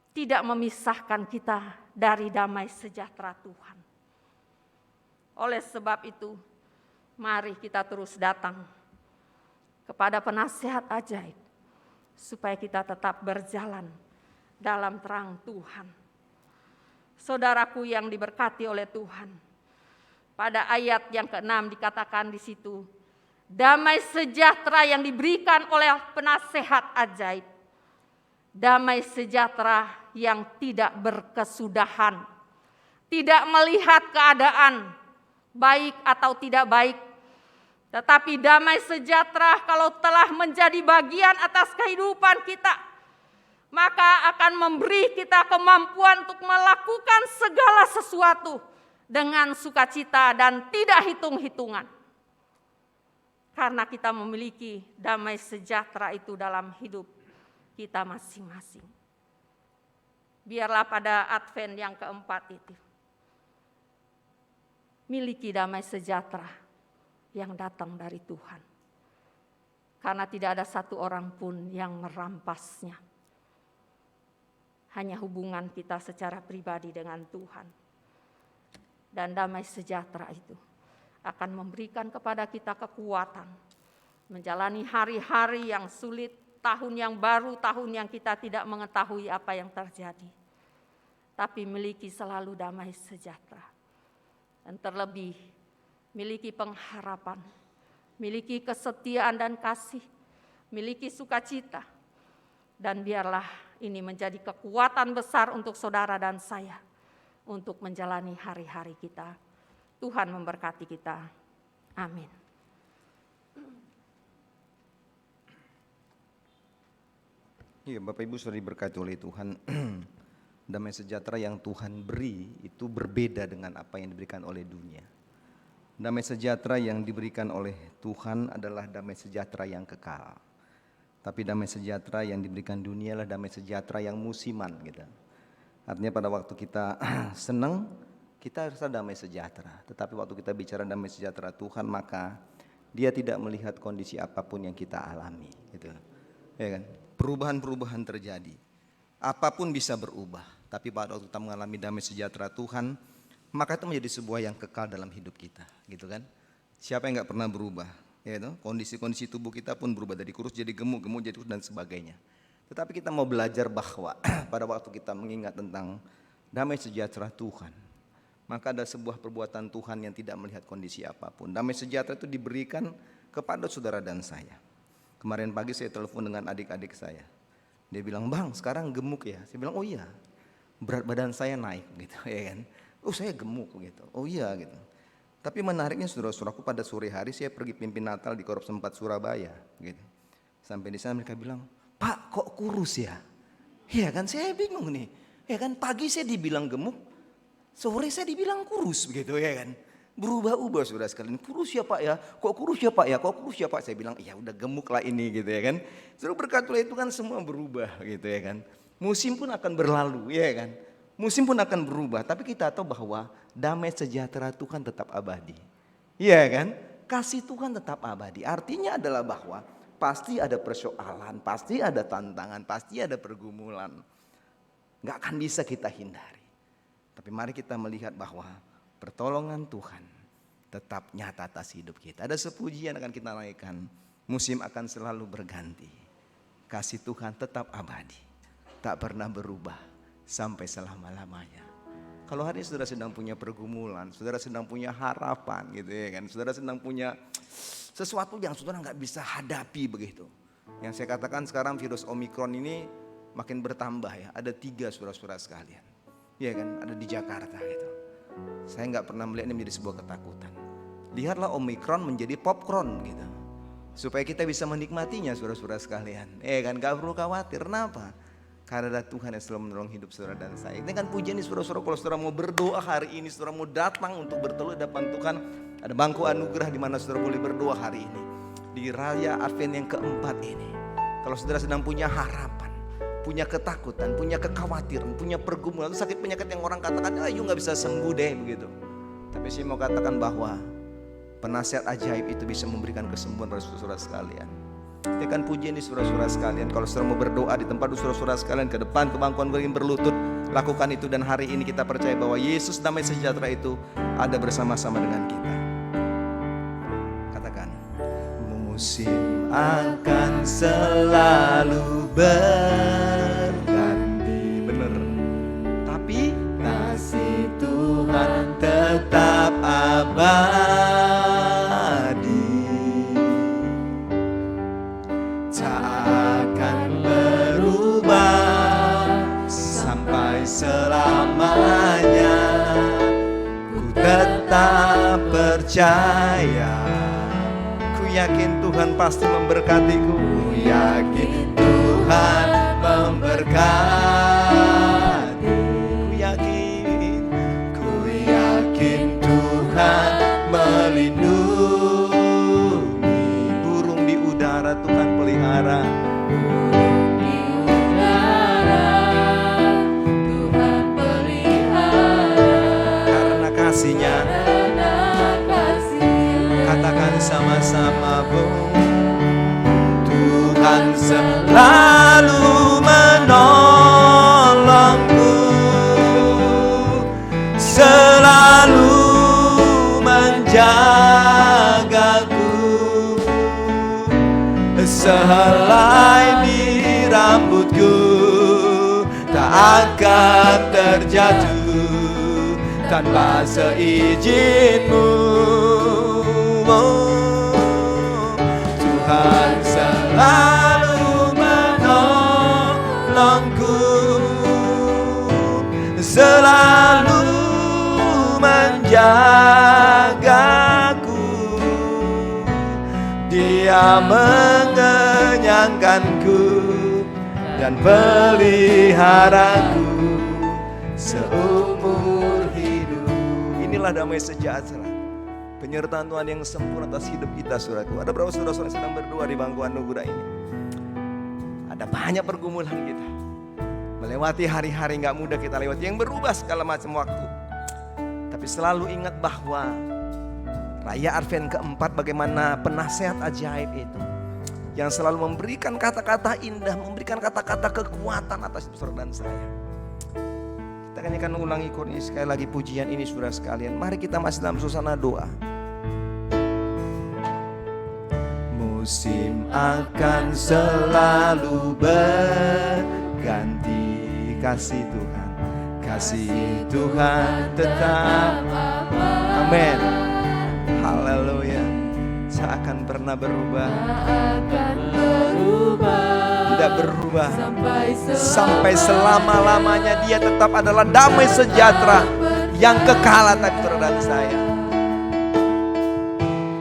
tidak memisahkan kita dari damai sejahtera Tuhan. Oleh sebab itu, mari kita terus datang kepada penasihat ajaib supaya kita tetap berjalan dalam terang Tuhan. Saudaraku yang diberkati oleh Tuhan, pada ayat yang ke-6 dikatakan di situ, damai sejahtera yang diberikan oleh penasehat ajaib, damai sejahtera yang tidak berkesudahan, tidak melihat keadaan baik atau tidak baik, tetapi damai sejahtera kalau telah menjadi bagian atas kehidupan kita, maka akan memberi kita kemampuan untuk melakukan segala sesuatu dengan sukacita dan tidak hitung-hitungan. Karena kita memiliki damai sejahtera itu dalam hidup kita masing-masing. Biarlah pada Advent yang keempat itu, miliki damai sejahtera yang datang dari Tuhan. Karena tidak ada satu orang pun yang merampasnya. Hanya hubungan kita secara pribadi dengan Tuhan. Dan damai sejahtera itu akan memberikan kepada kita kekuatan menjalani hari-hari yang sulit, tahun yang baru, tahun yang kita tidak mengetahui apa yang terjadi. Tapi miliki selalu damai sejahtera. Dan terlebih miliki pengharapan, miliki kesetiaan dan kasih, miliki sukacita. Dan biarlah ini menjadi kekuatan besar untuk saudara dan saya untuk menjalani hari-hari kita. Tuhan memberkati kita. Amin.
Iya, Bapak Ibu sudah diberkati oleh Tuhan. Damai sejahtera yang Tuhan beri itu berbeda dengan apa yang diberikan oleh dunia. Damai sejahtera yang diberikan oleh Tuhan adalah damai sejahtera yang kekal. Tapi damai sejahtera yang diberikan dunia adalah damai sejahtera yang musiman gitu. Artinya pada waktu kita senang, kita harus ada damai sejahtera. Tetapi waktu kita bicara damai sejahtera Tuhan, maka Dia tidak melihat kondisi apapun yang kita alami gitu. Ya kan? Perubahan-perubahan terjadi. Apapun bisa berubah, tapi pada waktu kita mengalami damai sejahtera Tuhan, maka itu menjadi sebuah yang kekal dalam hidup kita, gitu kan? Siapa yang nggak pernah berubah? Ya, itu kondisi-kondisi tubuh kita pun berubah dari kurus jadi gemuk, gemuk jadi kurus dan sebagainya. Tetapi kita mau belajar bahwa pada waktu kita mengingat tentang damai sejahtera Tuhan, maka ada sebuah perbuatan Tuhan yang tidak melihat kondisi apapun. Damai sejahtera itu diberikan kepada saudara dan saya. Kemarin pagi saya telepon dengan adik-adik saya. Dia bilang, "Bang, sekarang gemuk ya?" Saya bilang, "Oh iya, berat badan saya naik," gitu ya kan. "Oh, saya gemuk," gitu. "Oh iya," gitu. Tapi menariknya saudara-saudaraku, pada sore hari saya pergi pimpin Natal di Korps 4 Surabaya gitu. Sampai di sana mereka bilang, "Pak, kok kurus ya?" Ya kan, saya bingung nih. Ya kan, pagi saya dibilang gemuk, sore saya dibilang kurus begitu ya kan. Berubah-ubah saudara sekalian. "Kurus ya Pak ya? Kok kurus ya Pak ya? Kok kurus ya Pak?" Saya bilang, "Ya udah gemuk lah ini," gitu ya kan. Saudara, berkat Tuhan itu kan semua berubah gitu ya kan. Musim pun akan berlalu ya kan. Musim pun akan berubah, tapi kita tahu bahwa damai sejahtera Tuhan tetap abadi. Iya kan? Kasih Tuhan tetap abadi. Artinya adalah bahwa pasti ada persoalan, pasti ada tantangan, pasti ada pergumulan. Gak akan bisa kita hindari. Tapi mari kita melihat bahwa pertolongan Tuhan tetap nyata atas hidup kita. Ada sepujian akan kita naikkan. Musim akan selalu berganti. Kasih Tuhan tetap abadi. Tak pernah berubah sampai selama-lamanya. Kalau hari ini saudara sedang punya pergumulan, saudara sedang punya harapan gitu ya kan. Saudara sedang punya sesuatu yang saudara gak bisa hadapi begitu. Yang saya katakan sekarang virus Omikron ini makin bertambah ya. Ada 3 saudara-saudara sekalian. Ya kan, ada di Jakarta gitu. Saya nggak pernah melihat ini menjadi sebuah ketakutan. Lihatlah Omikron menjadi popcorn gitu, supaya kita bisa menikmatinya, saudara-saudara sekalian. Kan gak perlu khawatir. Kenapa? Karena ada Tuhan yang selalu menolong hidup saudara dan saya. Ini kan pujian nih saudara-saudara. Kalau saudara mau berdoa hari ini, saudara mau datang untuk berteduh di depan Tuhan, ada bangku anugerah di mana saudara boleh berdoa hari ini. Di raya Advent yang keempat ini, kalau saudara sedang punya harapan, punya ketakutan, punya kekhawatiran, punya pergumulan, sakit penyakit yang orang katakan, you gak bisa sembuh deh begitu. Tapi saya mau katakan bahwa penasihat ajaib itu bisa memberikan kesembuhan pada saudara sekalian. Tekan pujian di saudara-saudara sekalian. Kalau saudara mau berdoa di tempat saudara-saudara sekalian, ke depan, ke bangkuan berlutut, lakukan itu. Dan hari ini kita percaya bahwa Yesus damai sejahtera itu ada bersama-sama dengan kita. Katakan, musim akan selalu berganti. Bener. Tapi kasih Tuhan tetap abadi. Selamanya ku tetap percaya. Ku yakin Tuhan pasti memberkatiku. Ku yakin Tuhan memberkati. Ku yakin Tuhan melindungi. Burung di udara Tuhan pelihara. Katakan sama-sama, Tuhan selalu menolongku, selalu menjagaku, sehelai di rambutku tak akan terjatuh tanpa seizin-Mu. Tuhan selalu menolongku, selalu menjagaku. Dia mengenyangkanku dan peliharaku seumur hidup. Inilah damai sejahtera, penyertaan Tuhan yang sempurna atas hidup kita, saudaraku. Ada berapa saudara-saudara yang sedang berdoa di bangku anugerah ini? Ada banyak pergumulan kita, melewati hari-hari gak mudah kita lewati, yang berubah segala macam waktu. Tapi selalu ingat bahwa Raya Advent keempat, bagaimana penasehat ajaib itu yang selalu memberikan kata-kata indah, memberikan kata-kata kekuatan atas saudara dan saya. Kita akan ulangi ini sekali lagi pujian ini, saudara sekalian. Mari kita masih dalam suasana doa. Musim akan selalu berganti, kasih Tuhan, kasih Tuhan tetap. Amin. Haleluya. Tak akan pernah berubah, tidak berubah sampai selama-lamanya. Dia tetap adalah damai sejahtera yang kekal atas saudara dan saya.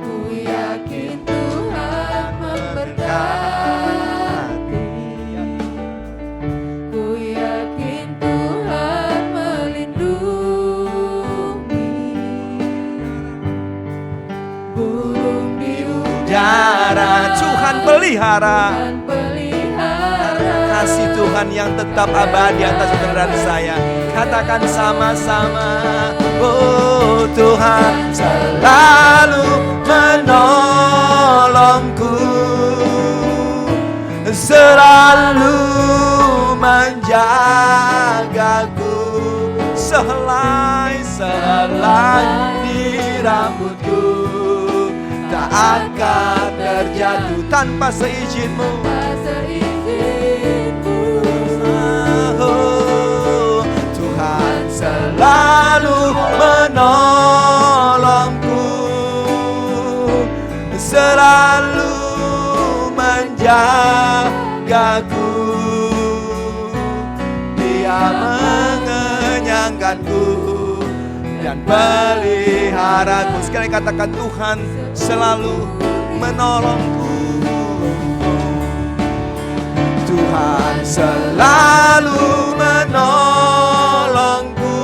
Ku yakin Tuhan memberkati, ku yakin Tuhan melindungi. Burung di udara
Tuhan pelihara. Kasih Tuhan yang tetap abadi atas saudara dan saya. Katakan sama-sama, oh Tuhan selalu menolongku, selalu menjagaku, sehelai di rambutku tak akan terjatuh tanpa seizin-Mu. Oh, Tuhan selalu menolongku, selalu menjagaku. Dia mengenyangkanku dan dan peliharaku. Sekali katakan, Tuhan selalu menolongku. Tuhan selalu menolongku,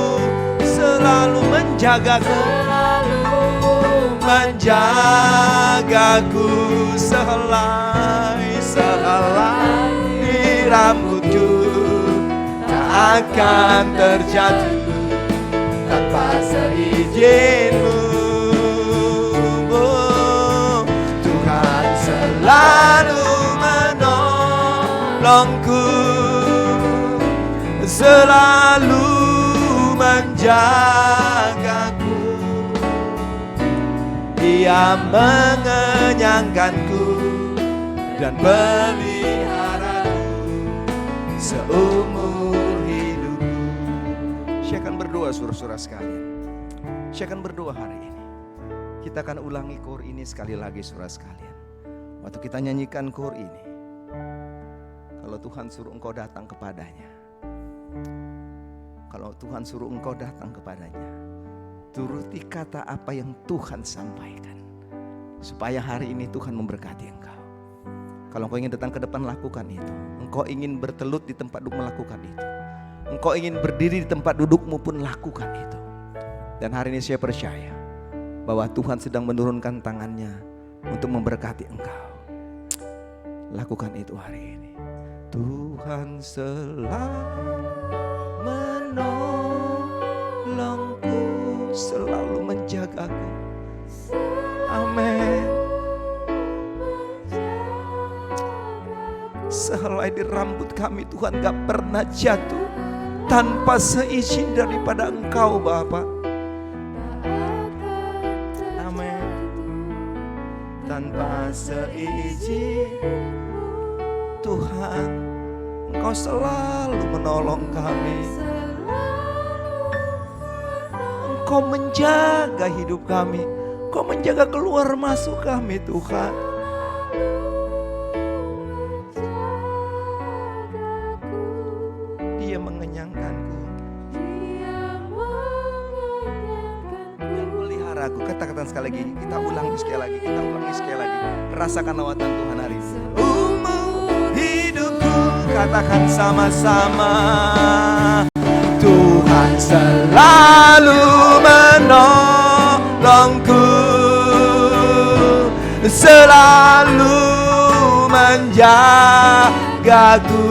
selalu menjagaku, menjagaku sehelai di rambutku tak akan terjatuh tanpa seizin-Mu. Oh, Tuhan selalu menolongku, selalu menjagaku. Dia mengenyangkanku dan peliharaku seumur hidupku. Saya akan berdoa saudara-saudara sekalian. Saya akan berdoa hari ini. Kita akan ulangi kor ini sekali lagi saudara sekalian. Waktu kita nyanyikan kor ini, kalau Tuhan suruh engkau datang kepadanya, kalau Tuhan suruh engkau datang kepadanya, turuti kata apa yang Tuhan sampaikan, supaya hari ini Tuhan memberkati engkau. Kalau engkau ingin datang ke depan, lakukan itu. Engkau ingin bertelut di tempat duduk, melakukan itu. Engkau ingin berdiri di tempat dudukmu pun, lakukan itu. Dan hari ini saya percaya bahwa Tuhan sedang menurunkan tangannya untuk memberkati engkau. Lakukan itu hari ini. Tuhan selalu menolongku, selalu menjagaku. Amin. Sehelai di rambut kami Tuhan gak pernah jatuh tanpa seizin daripada Engkau Bapa. Amin. Tanpa seizin Tuhan, Engkau selalu menolong kami. Engkau menjaga hidup kami, Engkau menjaga keluar masuk kami Tuhan. Dia mengenyangkanku dan meliharaku. Kata-kata sekali lagi, kita ulangi sekali lagi, kita ulangi sekali lagi. Rasakan lawatan Tuhan hari ini. Hidupku, katakan sama-sama. Tuhan selalu menolongku, selalu menjagaku.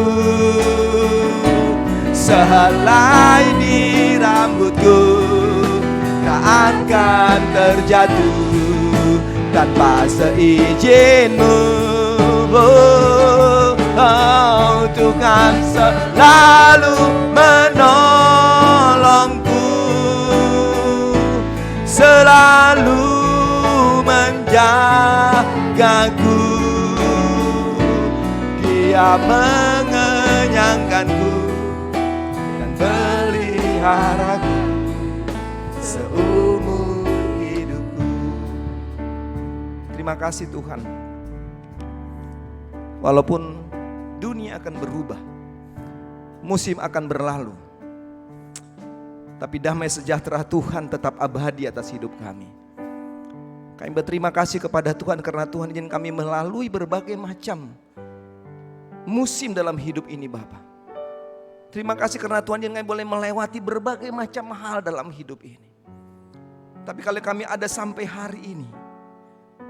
Sehelai di rambutku tak akan terjatuh tanpa seizin-Mu. Oh, Tuhan selalu menolongku, selalu menjagaku. Dia mengenyangkanku dan peliharaku seumur hidupku. Terima kasih Tuhan. Walaupun dunia akan berubah, musim akan berlalu, tapi damai sejahtera Tuhan tetap abadi atas hidup kami. Kami berterima kasih kepada Tuhan karena Tuhan ingin kami melalui berbagai macam musim dalam hidup ini Bapa. Terima kasih karena Tuhan ingin kami boleh melewati berbagai macam hal dalam hidup ini. Tapi kalau kami ada sampai hari ini,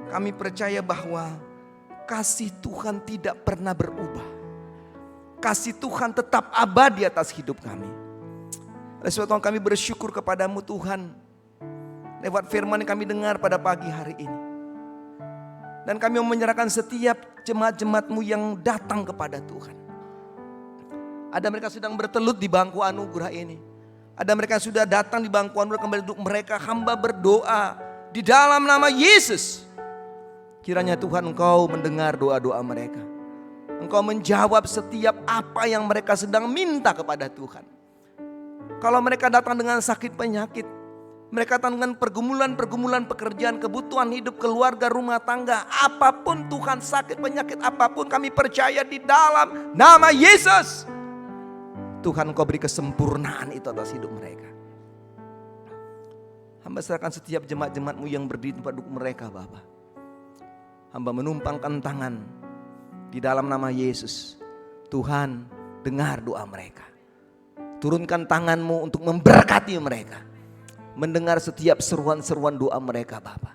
kami percaya bahwa kasih Tuhan tidak pernah berubah. Kasih Tuhan tetap abadi atas hidup kami. Oleh sebab itu kami bersyukur kepadamu Tuhan, lewat firman yang kami dengar pada pagi hari ini. Dan kami mau menyerahkan setiap jemaat-jemaat-Mu yang datang kepada Tuhan. Ada mereka sedang bertelut di bangku anugerah ini. Ada mereka yang sudah datang di bangku anugerah kembali duduk. Mereka hamba berdoa di dalam nama Yesus. Kiranya Tuhan Engkau mendengar doa-doa mereka. Engkau menjawab setiap apa yang mereka sedang minta kepada Tuhan. Kalau mereka datang dengan sakit penyakit, mereka datang dengan pergumulan pekerjaan, kebutuhan hidup, keluarga, rumah tangga, apapun Tuhan, sakit penyakit apapun, kami percaya di dalam nama Yesus, Tuhan Engkau beri kesempurnaan itu atas hidup mereka. Hamba serahkan setiap jemaat-jemaat-Mu yang berdiri di tempat duduk mereka Bapa. Hamba menumpangkan tangan di dalam nama Yesus. Tuhan, dengar doa mereka. Turunkan tangan-Mu untuk memberkati mereka. Mendengar setiap seruan-seruan doa mereka Bapa.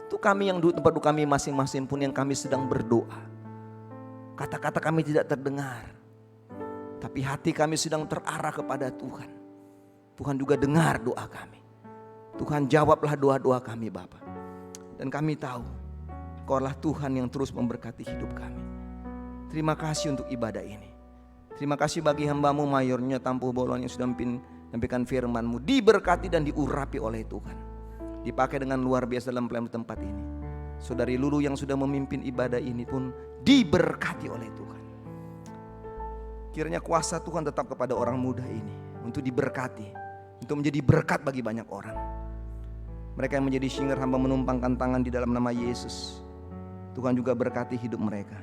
Itu kami yang duduk tempat duduk kami masing-masing pun yang kami sedang berdoa. Kata-kata kami tidak terdengar. Tapi hati kami sedang terarah kepada Tuhan. Tuhan juga dengar doa kami. Tuhan jawablah doa-doa kami Bapa. Dan kami tahu Kau adalah Tuhan yang terus memberkati hidup kami. Terima kasih untuk ibadah ini. Terima kasih bagi hamba-Mu Mayornya Tampu Bolon yang sudah menyampaikan firman-Mu. Diberkati dan diurapi oleh Tuhan. Dipakai dengan luar biasa dalam pelayanan tempat ini. Saudari Lulu yang sudah memimpin ibadah ini pun diberkati oleh Tuhan. Kiranya kuasa Tuhan tetap kepada orang muda ini. Untuk diberkati. Untuk menjadi berkat bagi banyak orang. Mereka yang menjadi singer hamba menumpangkan tangan di dalam nama Yesus. Tuhan juga berkati hidup mereka.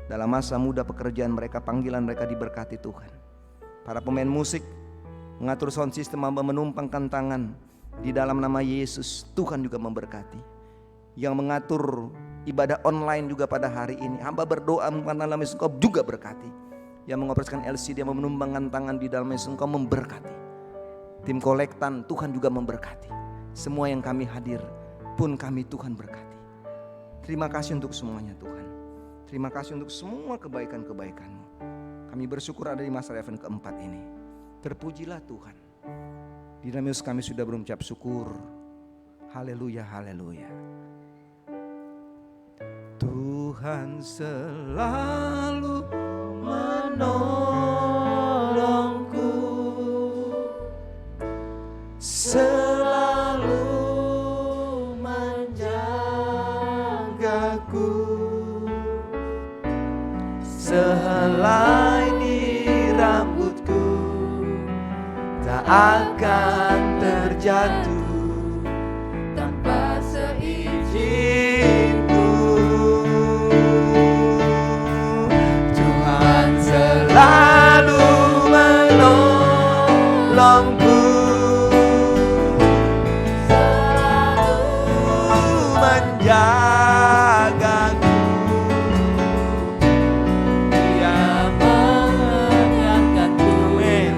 Dalam masa muda pekerjaan mereka, panggilan mereka diberkati Tuhan. Para pemain musik mengatur sound system hamba menumpangkan tangan di dalam nama Yesus. Tuhan juga memberkati. Yang mengatur ibadah online juga pada hari ini, hamba berdoa menumpangkan dalam Yesus, Engkau juga berkati. Yang mengoperasikan LCD, hamba menumpangkan tangan di dalam Yesus, Engkau memberkati. Tim kolektan Tuhan juga memberkati. Semua yang kami hadir pun kami Tuhan berkati. Terima kasih untuk semuanya Tuhan. Terima kasih untuk semua kebaikan-kebaikan-Mu. Kami bersyukur ada di masa event keempat ini. Terpujilah Tuhan. Di dalam Yesus kami sudah berucap syukur. Haleluya, haleluya. Tuhan selalu menolongku, selalu menjagaku, sehelai di rambutku tak akan terjatuh
tanpa
seizinku. Tuhan selalu menolongku, selalu menjagaku. Dia mengenyangkanku. Amin.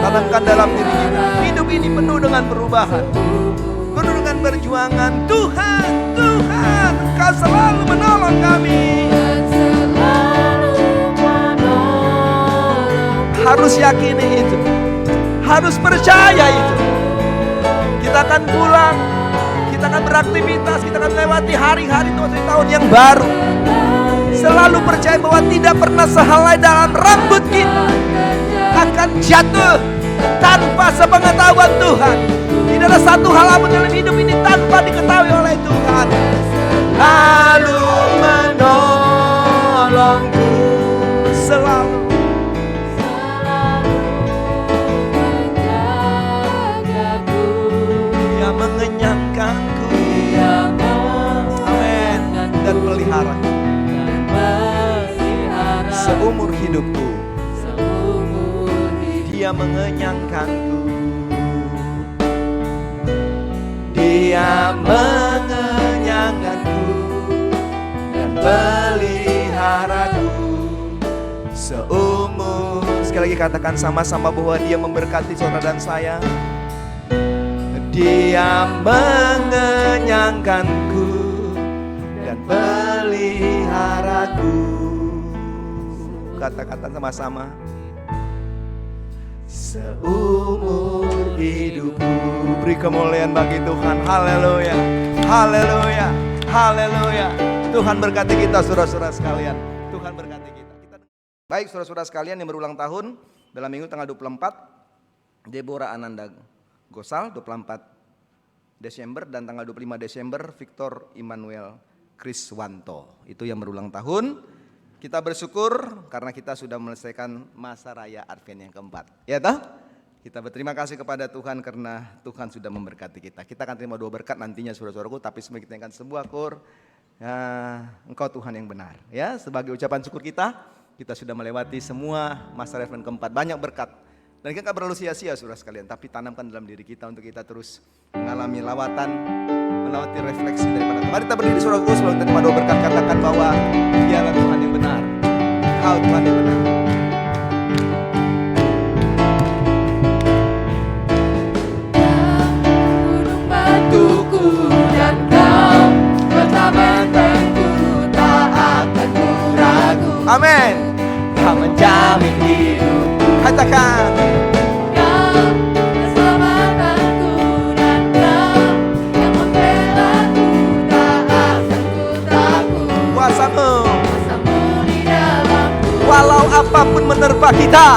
Tanamkan dalam diri kita, hidup ini penuh dengan perubahan, penuh dengan perjuangan. Tuhan, Tuhan, Engkau selalu menolong kami. Harus yakini itu, harus percaya itu. Kita akan pulang, kita akan beraktivitas, kita akan melewati hari-hari di tahun yang baru. Selalu percaya bahwa tidak pernah sehelai dalam rambut kita akan jatuh tanpa sepengetahuan Tuhan. Tidak ada satu hal pun dalam hidup ini tanpa diketahui oleh Tuhan. Lalu menolongku selalu. Dia mengenyangkanku. Amin. Dan pelihara seumur hidupku. Dia mengenyangkanku. Dia mengenyangkanku dan peliharaku seumur. Sekali lagi katakan sama-sama bahwa Dia memberkati saudara dan saya. Dia mengenyangkanku dan peliharaku. Kata-kata sama-sama. Seumur hidupku. Beri kemuliaan bagi Tuhan. Haleluya, haleluya, haleluya. Tuhan berkati kita saudara-saudara sekalian. Tuhan berkati kita. Baik saudara-saudara sekalian yang berulang tahun dalam minggu tanggal 24, Deborah Ananda Gosal 24 Desember dan tanggal 25 Desember Victor Immanuel Kriswanto. Itu yang berulang tahun. Kita bersyukur karena kita sudah menyelesaikan masa raya Advent yang keempat. Ya toh? Kita berterima kasih kepada Tuhan karena Tuhan sudah memberkati kita. Kita akan terima 2 berkat nantinya saudara-saudaraku, tapi sebelum kita ingatkan sebuah kur, ya, Engkau Tuhan yang benar. Ya, sebagai ucapan syukur kita sudah melewati semua masa Advent keempat. Banyak berkat Dan kita gak berlalu sia-sia saudara sekalian, tapi tanamkan dalam diri kita untuk kita terus mengalami lawatan, melewati refleksi daripada Tuhan. Mari kita berdiri saudaraku sebelum kita terima doa berkat, katakan bahwa dialah Tuhan yang benar. Kau Tuhan yang benar.
Gunung batuku dan kau, kota bentengku, tak akan ku ragu.
Amin. Kau menjamin hidupku. Katakan.
Kau keselamatanku dan kau yang membelaku, tak akan ku takut.
Kuasamu,
Kuasamu di dalamku.
walau apapun menerpa kita,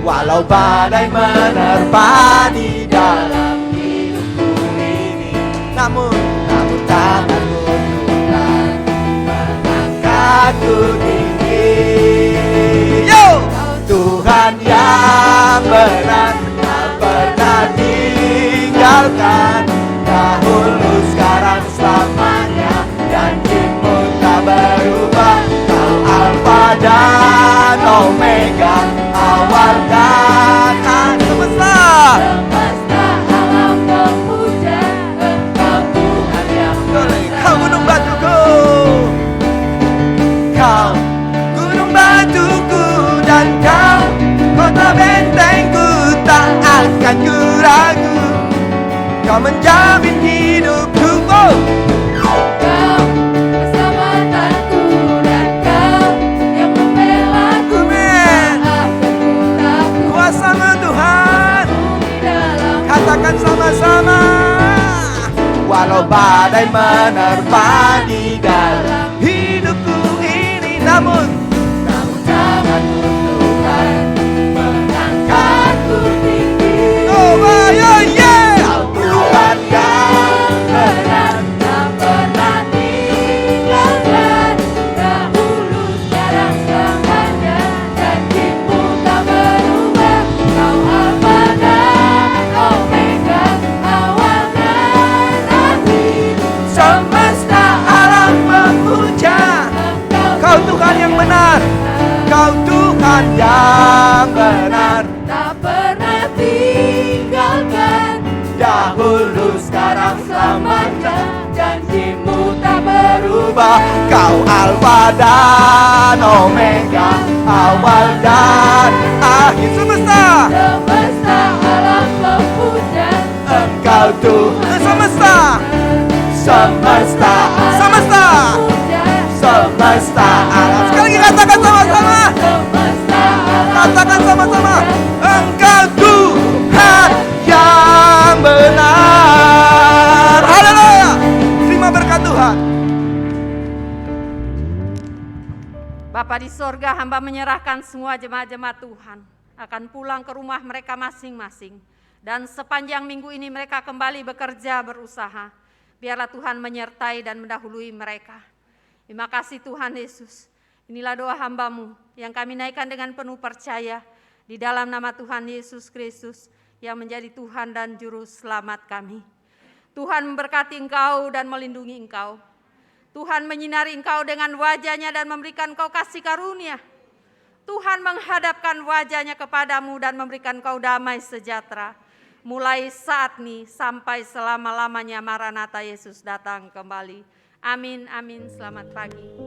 walau badai menerpa di dalam hidupku ini, namun tanganmu Tuhan mengangkatku tinggi. Yo, Tuhan yang benar, tak pernah tinggalkan, dahulu sekarang selamanya, janjimu tak berubah. Kau Alfa dan Omega, awal dan akhir semesta.
Semesta alam memuja Engkau Tuhan yang
Kau gunung batuku, kau gunung batuku dan kau kota bentengku, tak akan ku ragu. Kau menjamin hidupku. Oh.
Kau keselamatanku dan kau yang membelaku,
Amin.
tak akan ku takut.
Kuasamu Tuhan,
Di dalam
katakan sama-sama. Walau badai menerpa di dalam hidupku ini, namun
tanganmu Tuhan mengangkatku tinggi.
oh yeah, yeah. Tuhan yang
Benar tak pernah tinggalkan, dahulu sekarang selamanya, janjimu tak berubah. Kau Alfa dan Omega, awal dan akhir.
semesta alam memuja. Kau Tuhan yang benar, Kau Tuhan yang benar,
Tak pernah tinggalkan,
dahulu sekarang
selamanya, janjimu tak berubah.
Kau Alfa dan Omega, awal dan akhir semesta.
Semesta alam memuja
Engkau Tuhan semesta, semesta, semesta,
memuja.
semesta alam. Sekali lagi katakan sama-sama,
Semesta alam
katakan sama-sama. Engkau Tuhan yang benar. Haleluya. Terima berkat Tuhan.
Bapa di sorga, hamba menyerahkan semua jemaat-jemaat Tuhan akan pulang ke rumah mereka masing-masing. Dan sepanjang minggu ini mereka kembali bekerja, berusaha. Biarlah Tuhan menyertai dan mendahului mereka. Terima kasih Tuhan Yesus. Inilah doa hamba-Mu yang kami naikkan dengan penuh percaya di dalam nama Tuhan Yesus Kristus yang menjadi Tuhan dan Juru Selamat kami. Tuhan memberkati Engkau dan melindungi Engkau. Tuhan menyinari Engkau dengan wajah-Nya dan memberikan Engkau kasih karunia. Tuhan menghadapkan wajah-Nya kepadamu dan memberikan Engkau damai sejahtera. Mulai saat ini sampai selama-lamanya Maranatha Yesus datang kembali. Amin, amin. Selamat pagi.